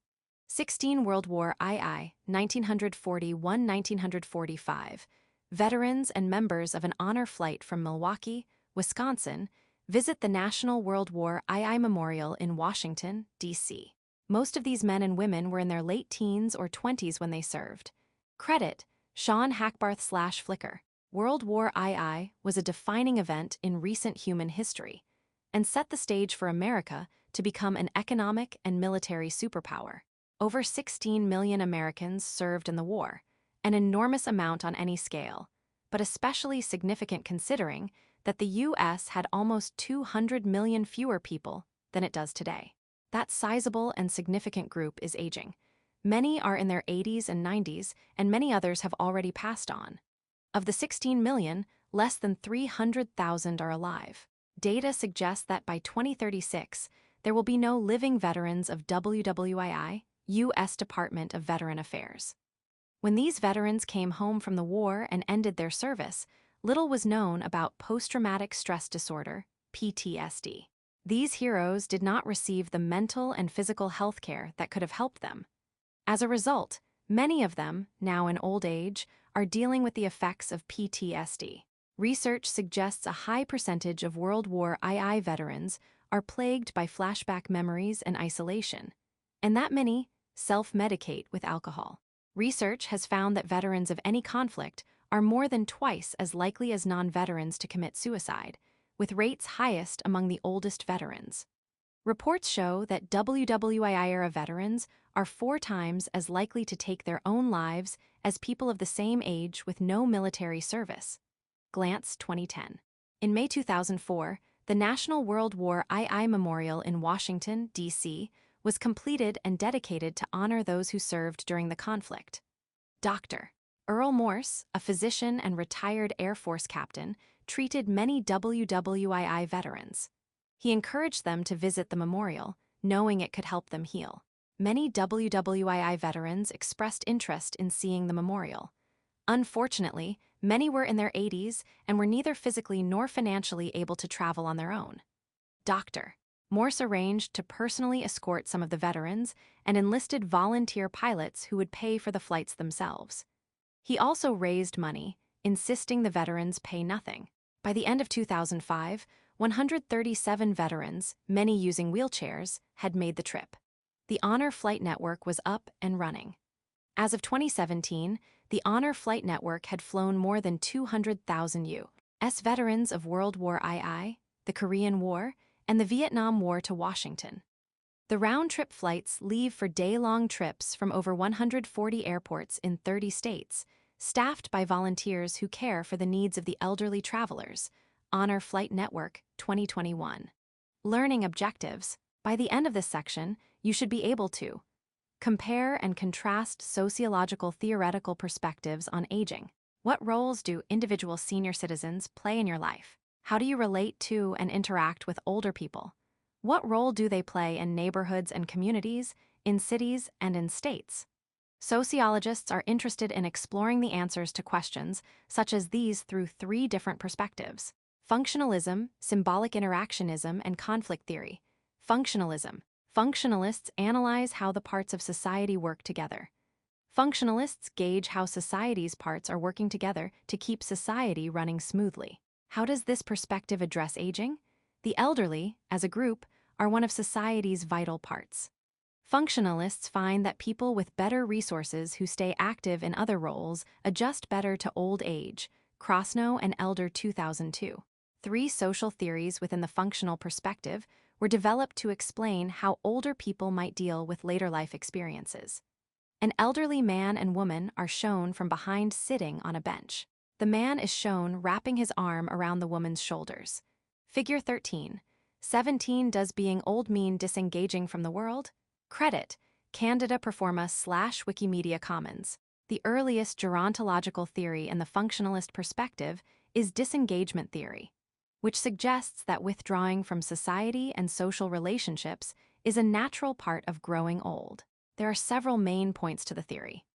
16 World War II, 1941–1945. Veterans and members of an honor flight from Milwaukee, Wisconsin, visit the National World War II Memorial in Washington, D.C. Most of these men and women were in their late teens or 20s when they served. Credit: Sean Hackbarth/Flickr. World War II was a defining event in recent human history and set the stage for America to become an economic and military superpower. Over 16 million Americans served in the war, an enormous amount on any scale, but especially significant considering that the U.S. had almost 200 million fewer people than it does today. That sizable and significant group is aging. Many are in their 80s and 90s, and many others have already passed on. Of the 16 million, less than 300,000 are alive. Data suggests that by 2036, there will be no living veterans of WWII, U.S. Department of Veteran Affairs. When these veterans came home from the war and ended their service, little was known about post-traumatic stress disorder, PTSD. These heroes did not receive the mental and physical health care that could have helped them. As a result, many of them, now in old age, are dealing with the effects of PTSD. Research suggests a high percentage of World War II veterans are plagued by flashback memories and isolation, and that many self-medicate with alcohol. Research has found that veterans of any conflict are more than twice as likely as non-veterans to commit suicide, with rates highest among the oldest veterans. Reports show that WWII-era veterans are 4 times as likely to take their own lives as people of the same age with no military service. Glance 2010. In May 2004, the National World War II Memorial in Washington, D.C., was completed and dedicated to honor those who served during the conflict. Dr. Earl Morse, a physician and retired Air Force captain, treated many WWII veterans. He encouraged them to visit the memorial, knowing it could help them heal. Many WWII veterans expressed interest in seeing the memorial. Unfortunately, many were in their 80s and were neither physically nor financially able to travel on their own. Dr. Morse arranged to personally escort some of the veterans and enlisted volunteer pilots who would pay for the flights themselves. He also raised money, insisting the veterans pay nothing. By the end of 2005, 137 veterans, many using wheelchairs, had made the trip. The Honor Flight Network was up and running. As of 2017, the Honor Flight Network had flown more than 200,000 U.S. veterans of World War II, the Korean War, and the Vietnam War to Washington. The round-trip flights leave for day-long trips from over 140 airports in 30 states, staffed by volunteers who care for the needs of the elderly travelers. Honor Flight Network, 2021. Learning objectives. By the end of this section, you should be able to compare and contrast sociological theoretical perspectives on aging, What roles do individual senior citizens play in your life? How do you relate to and interact with older people? What role do they play in neighborhoods and communities, in cities and in states? Sociologists are interested in exploring the answers to questions such as these through three different perspectives: functionalism, symbolic interactionism, and conflict theory. Functionalism. Functionalists analyze how the parts of society work together. Functionalists gauge how society's parts are working together to keep society running smoothly. How does this perspective address aging? The elderly, as a group, are one of society's vital parts. Functionalists find that people with better resources who stay active in other roles adjust better to old age. Krosnow and Elder 2002. Three social theories within the functional perspective were developed to explain how older people might deal with later life experiences. An elderly man and woman are shown from behind sitting on a bench. The man is shown wrapping his arm around the woman's shoulders. Figure 13. 17 Does being old mean disengaging from the world? Credit: Candida Performa / Wikimedia Commons. The earliest gerontological theory in the functionalist perspective is disengagement theory, which suggests that withdrawing from society and social relationships is a natural part of growing old. There are several main points to the theory.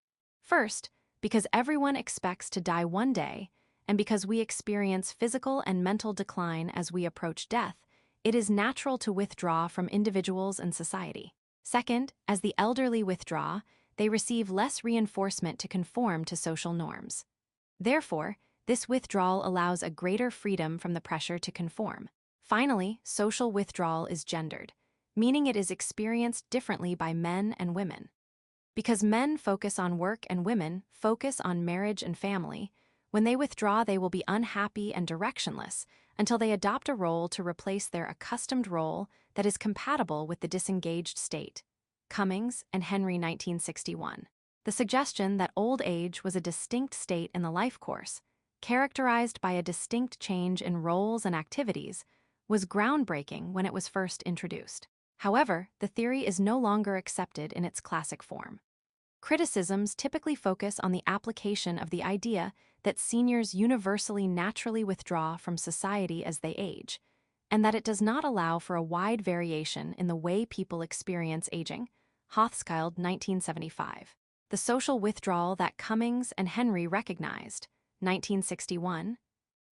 First, because everyone expects to die one day, and because we experience physical and mental decline as we approach death, it is natural to withdraw from individuals and society. Second, as the elderly withdraw, they receive less reinforcement to conform to social norms. Therefore, this withdrawal allows a greater freedom from the pressure to conform. Finally, social withdrawal is gendered, meaning it is experienced differently by men and women. Because men focus on work and women focus on marriage and family, when they withdraw they will be unhappy and directionless until they adopt a role to replace their accustomed role that is compatible with the disengaged state. Cummings and Henry 1961. The suggestion that old age was a distinct state in the life course, characterized by a distinct change in roles and activities, was groundbreaking when it was first introduced. However, the theory is no longer accepted in its classic form. Criticisms typically focus on the application of the idea that seniors universally naturally withdraw from society as they age, and that it does not allow for a wide variation in the way people experience aging. Hothschild, 1975. The social withdrawal that Cummings and Henry recognized, 1961,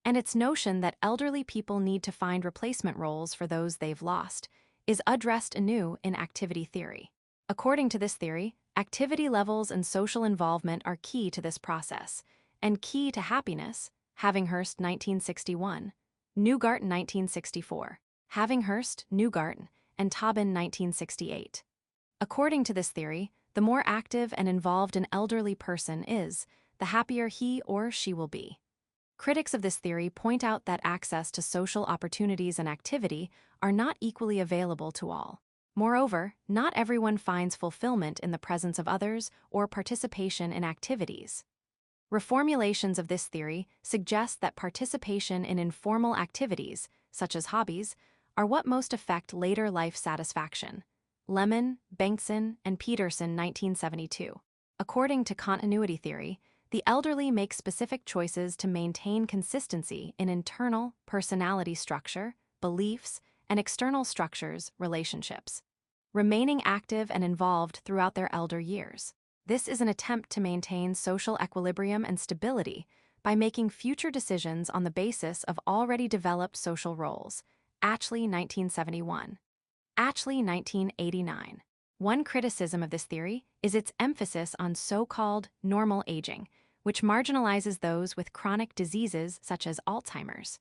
and its notion that elderly people need to find replacement roles for those they've lost, is addressed anew in activity theory. According to this theory, activity levels and social involvement are key to this process, and key to happiness. Havinghurst, 1961, Newgart, 1964, Havinghurst, Newgart, and Tobin, 1968. According to this theory, the more active and involved an elderly person is, the happier he or she will be. Critics of this theory point out that access to social opportunities and activity are not equally available to all. Moreover, not everyone finds fulfillment in the presence of others or participation in activities. Reformulations of this theory suggest that participation in informal activities, such as hobbies, are what most affect later life satisfaction. Lemon, Bengtson, and Peterson, 1972. According to continuity theory, the elderly make specific choices to maintain consistency in internal personality structure, beliefs, and external structures, relationships, remaining active and involved throughout their elder years. This is an attempt to maintain social equilibrium and stability by making future decisions on the basis of already developed social roles. Atchley, 1971. Atchley, 1989. One criticism of this theory is its emphasis on so-called normal aging, which marginalizes those with chronic diseases such as Alzheimer's.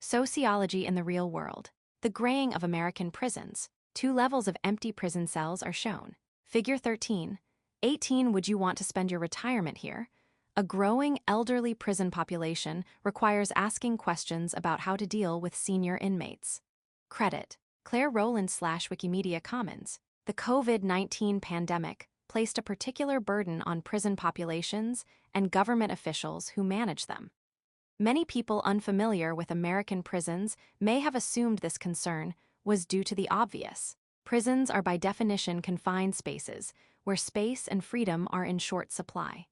Sociology in the real world. The graying of American prisons. 2 levels of empty prison cells are shown. Figure 13. 18 Would you want to spend your retirement here? A growing elderly prison population requires asking questions about how to deal with senior inmates. Credit: Claire Rowland / Wikimedia Commons. The COVID-19 pandemic placed a particular burden on prison populations and government officials who manage them. Many people unfamiliar with American prisons may have assumed this concern was due to the obvious. Prisons are by definition confined spaces, where space and freedom are in short supply.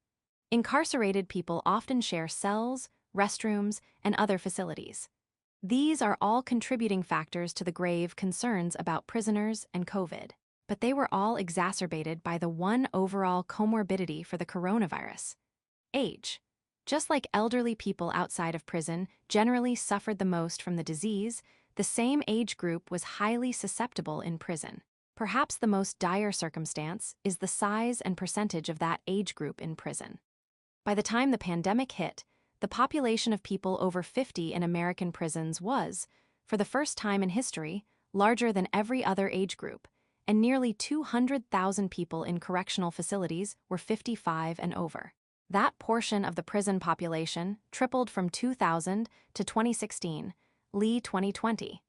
Incarcerated people often share cells, restrooms, and other facilities. These are all contributing factors to the grave concerns about prisoners and COVID. But they were all exacerbated by the one overall comorbidity for the coronavirus: age. Just like elderly people outside of prison generally suffered the most from the disease, the same age group was highly susceptible in prison. Perhaps the most dire circumstance is the size and percentage of that age group in prison. By the time the pandemic hit, the population of people over 50 in American prisons was, for the first time in history, larger than every other age group, and nearly 200,000 people in correctional facilities were 55 and over. That portion of the prison population tripled from 2000 to 2016, Lee 2020.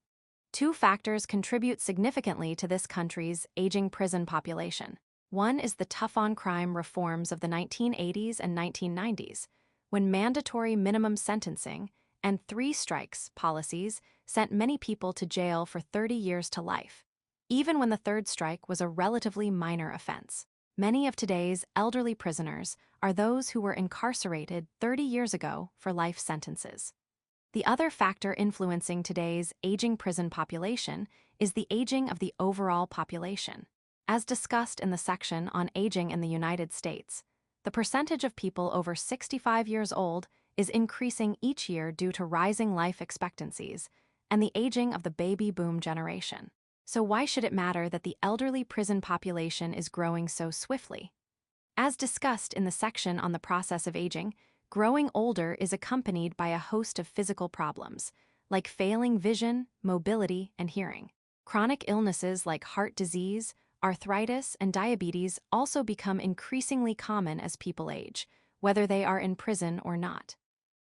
Two factors contribute significantly to this country's aging prison population. One is the tough-on-crime reforms of the 1980s and 1990s, when mandatory minimum sentencing and three strikes policies sent many people to jail for 30 years to life, even when the third strike was a relatively minor offense. Many of today's elderly prisoners are those who were incarcerated 30 years ago for life sentences. The other factor influencing today's aging prison population is the aging of the overall population. As discussed in the section on aging in the United States, the percentage of people over 65 years old is increasing each year due to rising life expectancies and the aging of the baby boom generation. So why should it matter that the elderly prison population is growing so swiftly? As discussed in the section on the process of aging, growing older is accompanied by a host of physical problems, like failing vision, mobility, and hearing. Chronic illnesses like heart disease, arthritis, and diabetes also become increasingly common as people age, whether they are in prison or not.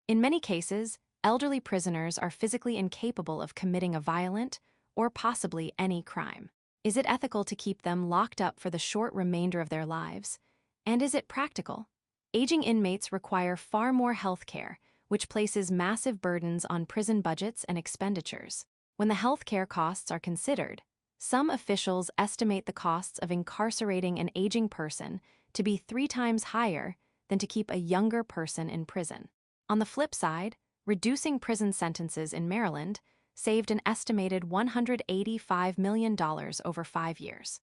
In many cases, elderly prisoners are physically incapable of committing a violent, or possibly any crime. Is it ethical to keep them locked up for the short remainder of their lives? And is it practical? Aging inmates require far more health care, which places massive burdens on prison budgets and expenditures. When the health care costs are considered, some officials estimate the costs of incarcerating an aging person to be 3 times higher than to keep a younger person in prison. On the flip side, reducing prison sentences in Maryland saved an estimated $185 million over 5 years.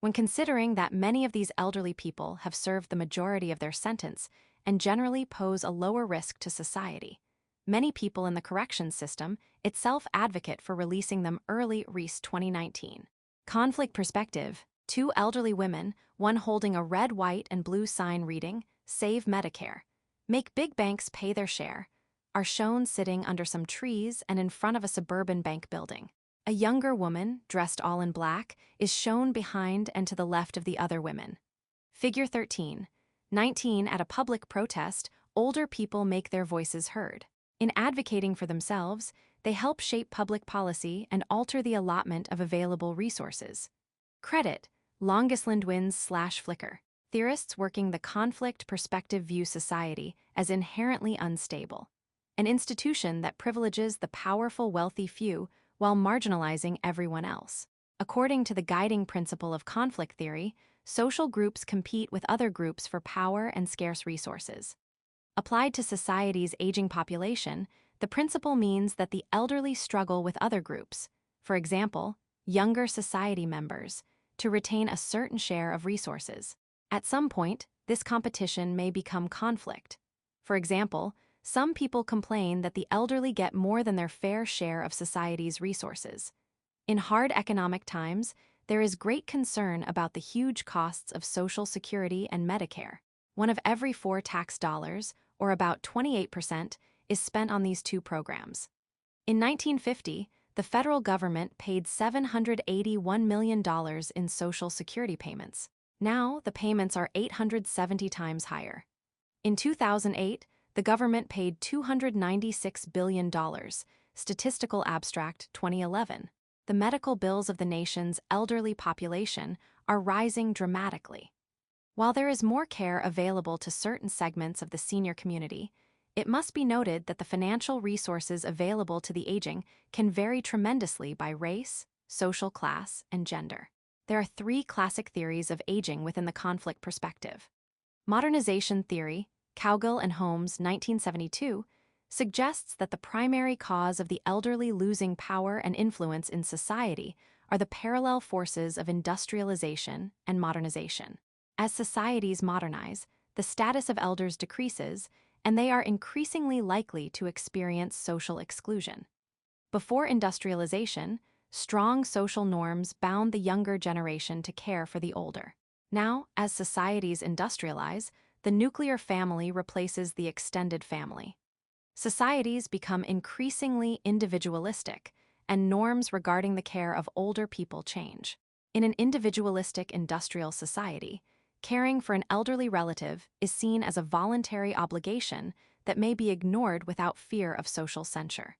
When considering that many of these elderly people have served the majority of their sentence and generally pose a lower risk to society, many people in the corrections system itself advocate for releasing them early. Reese 2019. Conflict perspective: 2 elderly women, one holding a red, white, and blue sign reading, "Save Medicare. Make big banks pay their share," are shown sitting under some trees and in front of a suburban bank building. A younger woman, dressed all in black, is shown behind and to the left of the other women. Figure 13. 19. At a public protest, older people make their voices heard. In advocating for themselves, they help shape public policy and alter the allotment of available resources. Credit: Longest/Flickr. Theorists working the conflict perspective view society as inherently unstable, an institution that privileges the powerful, wealthy few while marginalizing everyone else. According to the guiding principle of conflict theory, social groups compete with other groups for power and scarce resources. Applied to society's aging population, the principle means that the elderly struggle with other groups, for example, younger society members, to retain a certain share of resources. At some point, this competition may become conflict. For example, some people complain that the elderly get more than their fair share of society's resources. In hard economic times, there is great concern about the huge costs of Social Security and Medicare. 1 of every 4 tax dollars, or about 28%, is spent on these 2 programs. In 1950, the federal government paid $781 million in Social Security payments. Now, the payments are 870 times higher. In 2008, the government paid $296 billion, Statistical Abstract 2011. The medical bills of the nation's elderly population are rising dramatically. While there is more care available to certain segments of the senior community, it must be noted that the financial resources available to the aging can vary tremendously by race, social class, and gender. There are 3 classic theories of aging within the conflict perspective. Modernization theory, Cowgill and Holmes, 1972, suggests that the primary cause of the elderly losing power and influence in society are the parallel forces of industrialization and modernization. As societies modernize, the status of elders decreases, and they are increasingly likely to experience social exclusion. Before industrialization, strong social norms bound the younger generation to care for the older. Now, as societies industrialize, the nuclear family replaces the extended family. Societies become increasingly individualistic, and norms regarding the care of older people change. In an individualistic industrial society, caring for an elderly relative is seen as a voluntary obligation that may be ignored without fear of social censure.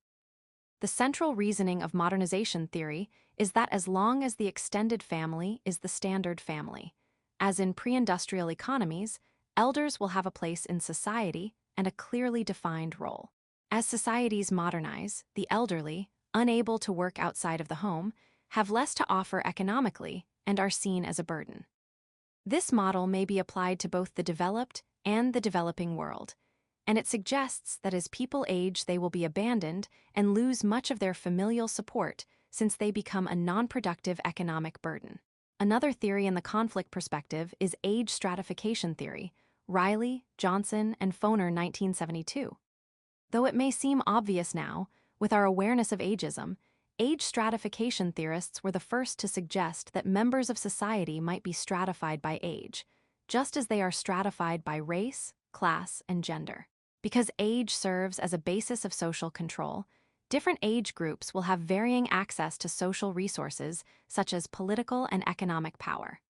The central reasoning of modernization theory is that as long as the extended family is the standard family, as in pre-industrial economies, elders will have a place in society and a clearly defined role. As societies modernize, the elderly, unable to work outside of the home, have less to offer economically and are seen as a burden. This model may be applied to both the developed and the developing world, and it suggests that as people age, they will be abandoned and lose much of their familial support since they become a non-productive economic burden. Another theory in the conflict perspective is age stratification theory, Riley, Johnson, and Foner, 1972. Though it may seem obvious now, with our awareness of ageism, age stratification theorists were the first to suggest that members of society might be stratified by age, just as they are stratified by race, class, and gender. Because age serves as a basis of social control, different age groups will have varying access to social resources such as political and economic power.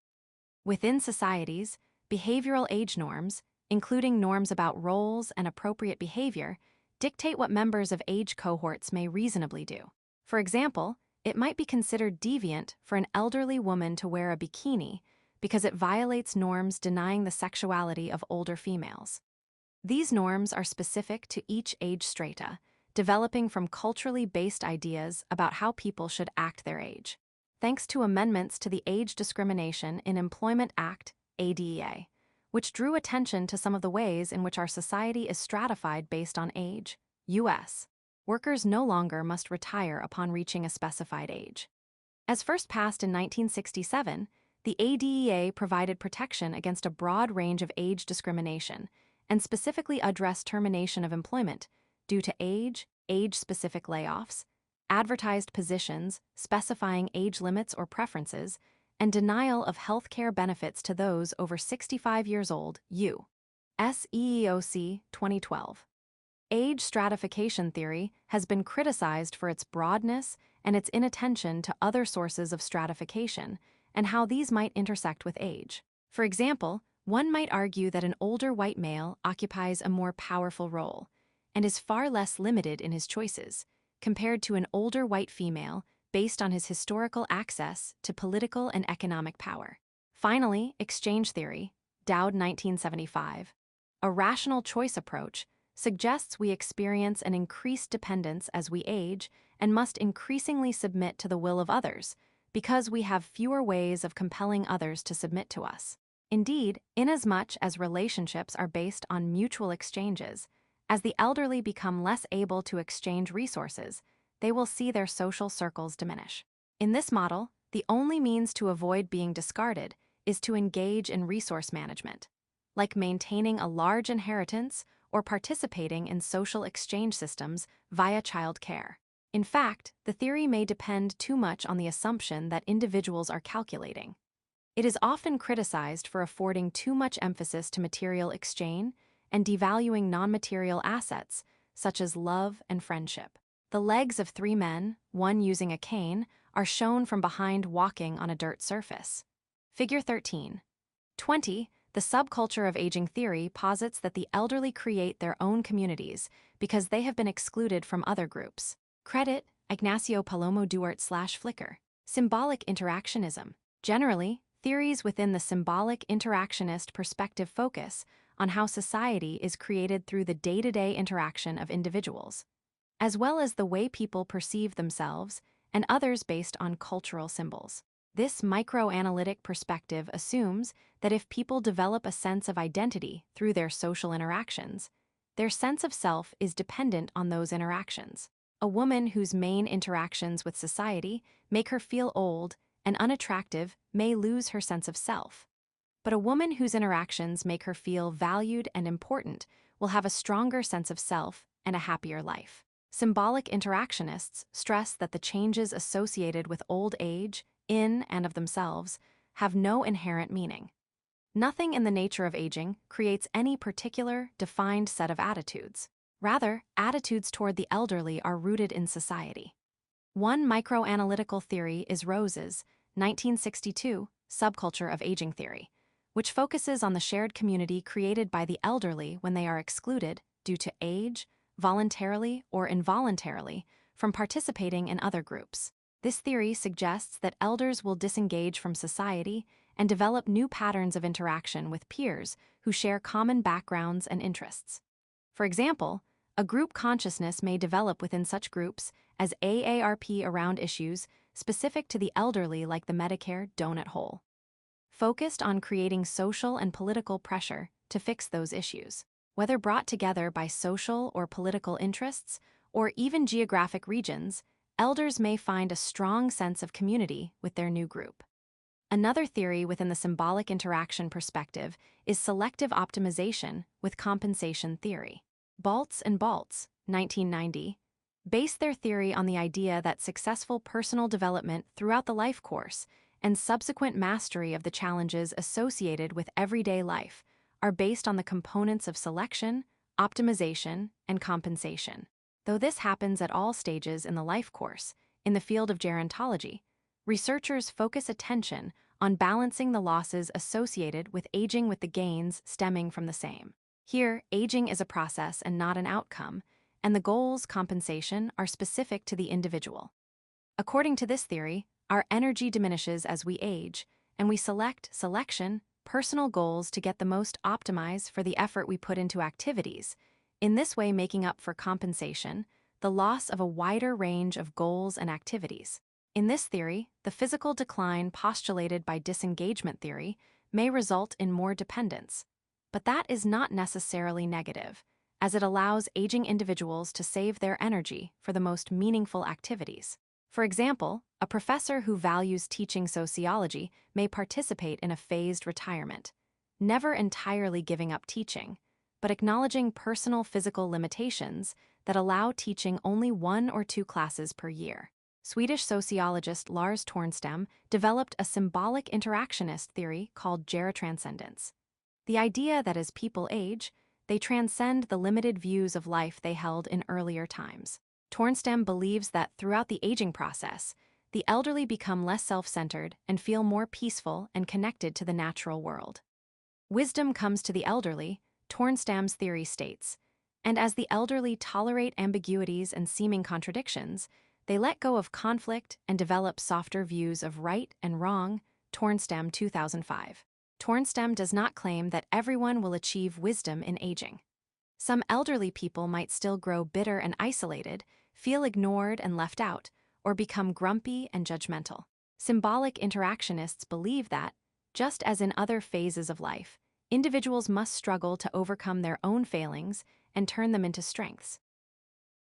Within societies, behavioral age norms, including norms about roles and appropriate behavior, dictate what members of age cohorts may reasonably do. For example, it might be considered deviant for an elderly woman to wear a bikini because it violates norms denying the sexuality of older females. These norms are specific to each age strata, developing from culturally based ideas about how people should act their age. Thanks to amendments to the Age Discrimination in Employment Act, ADEA, which drew attention to some of the ways in which our society is stratified based on age, U.S. workers no longer must retire upon reaching a specified age. As first passed in 1967, the ADEA provided protection against a broad range of age discrimination and specifically addressed termination of employment due to age, age-specific layoffs, advertised positions specifying age limits or preferences, and denial of health care benefits to those over 65 years old, U.S. EEOC 2012. Age stratification theory has been criticized for its broadness and its inattention to other sources of stratification and how these might intersect with age. For example, one might argue that an older white male occupies a more powerful role and is far less limited in his choices compared to an older white female based on his historical access to political and economic power. Finally, exchange theory, Dowd, 1975, a rational choice approach, suggests we experience an increased dependence as we age and must increasingly submit to the will of others because we have fewer ways of compelling others to submit to us. Indeed, inasmuch as relationships are based on mutual exchanges, as the elderly become less able to exchange resources, they will see their social circles diminish. In this model, the only means to avoid being discarded is to engage in resource management, like maintaining a large inheritance or participating in social exchange systems via child care. In fact, the theory may depend too much on the assumption that individuals are calculating. It is often criticized for affording too much emphasis to material exchange and devaluing non-material assets, such as love and friendship. The legs of three men, one using a cane, are shown from behind walking on a dirt surface. Figure 13. 20. The subculture of aging theory posits that the elderly create their own communities because they have been excluded from other groups. Credit, Ignacio Palomo Duarte/Flickr. Symbolic interactionism. Generally, theories within the symbolic interactionist perspective focus on how society is created through the day-to-day interaction of individuals, as well as the way people perceive themselves and others based on cultural symbols. This microanalytic perspective assumes that if people develop a sense of identity through their social interactions, their sense of self is dependent on those interactions. A woman whose main interactions with society make her feel old and unattractive may lose her sense of self. But a woman whose interactions make her feel valued and important will have a stronger sense of self and a happier life. Symbolic interactionists stress that the changes associated with old age, in and of themselves, have no inherent meaning. Nothing in the nature of aging creates any particular, defined set of attitudes. Rather, attitudes toward the elderly are rooted in society. One microanalytical theory is Rose's 1962 subculture of aging theory, which focuses on the shared community created by the elderly when they are excluded due to age, voluntarily or involuntarily, from participating in other groups. This theory suggests that elders will disengage from society and develop new patterns of interaction with peers who share common backgrounds and interests. For example, a group consciousness may develop within such groups as AARP around issues specific to the elderly, like the Medicare donut hole, focused on creating social and political pressure to fix those issues. Whether brought together by social or political interests, or even geographic regions, elders may find a strong sense of community with their new group. Another theory within the symbolic interaction perspective is selective optimization with compensation theory. Baltz and Baltz, 1990, base their theory on the idea that successful personal development throughout the life course and subsequent mastery of the challenges associated with everyday life are based on the components of selection, optimization, and compensation. Though this happens at all stages in the life course, in the field of gerontology, researchers focus attention on balancing the losses associated with aging with the gains stemming from the same. Here, aging is a process and not an outcome, and the goals, compensation, are specific to the individual. According to this theory, our energy diminishes as we age, and we selection, personal goals to get the most optimized for the effort we put into activities, in this way making up for compensation, the loss of a wider range of goals and activities. In this theory, the physical decline postulated by disengagement theory may result in more dependence, but that is not necessarily negative, as it allows aging individuals to save their energy for the most meaningful activities. For example, a professor who values teaching sociology may participate in a phased retirement, never entirely giving up teaching, but acknowledging personal physical limitations that allow teaching only 1 or 2 classes per year. Swedish sociologist Lars Tornstam developed a symbolic interactionist theory called gerotranscendence. The idea that as people age, they transcend the limited views of life they held in earlier times. Tornstam believes that throughout the aging process, the elderly become less self-centered and feel more peaceful and connected to the natural world. Wisdom comes to the elderly, Tornstam's theory states, and as the elderly tolerate ambiguities and seeming contradictions, they let go of conflict and develop softer views of right and wrong, Tornstam 2005. Tornstam does not claim that everyone will achieve wisdom in aging. Some elderly people might still grow bitter and isolated, feel ignored and left out, or become grumpy and judgmental. Symbolic interactionists believe that, just as in other phases of life, individuals must struggle to overcome their own failings and turn them into strengths.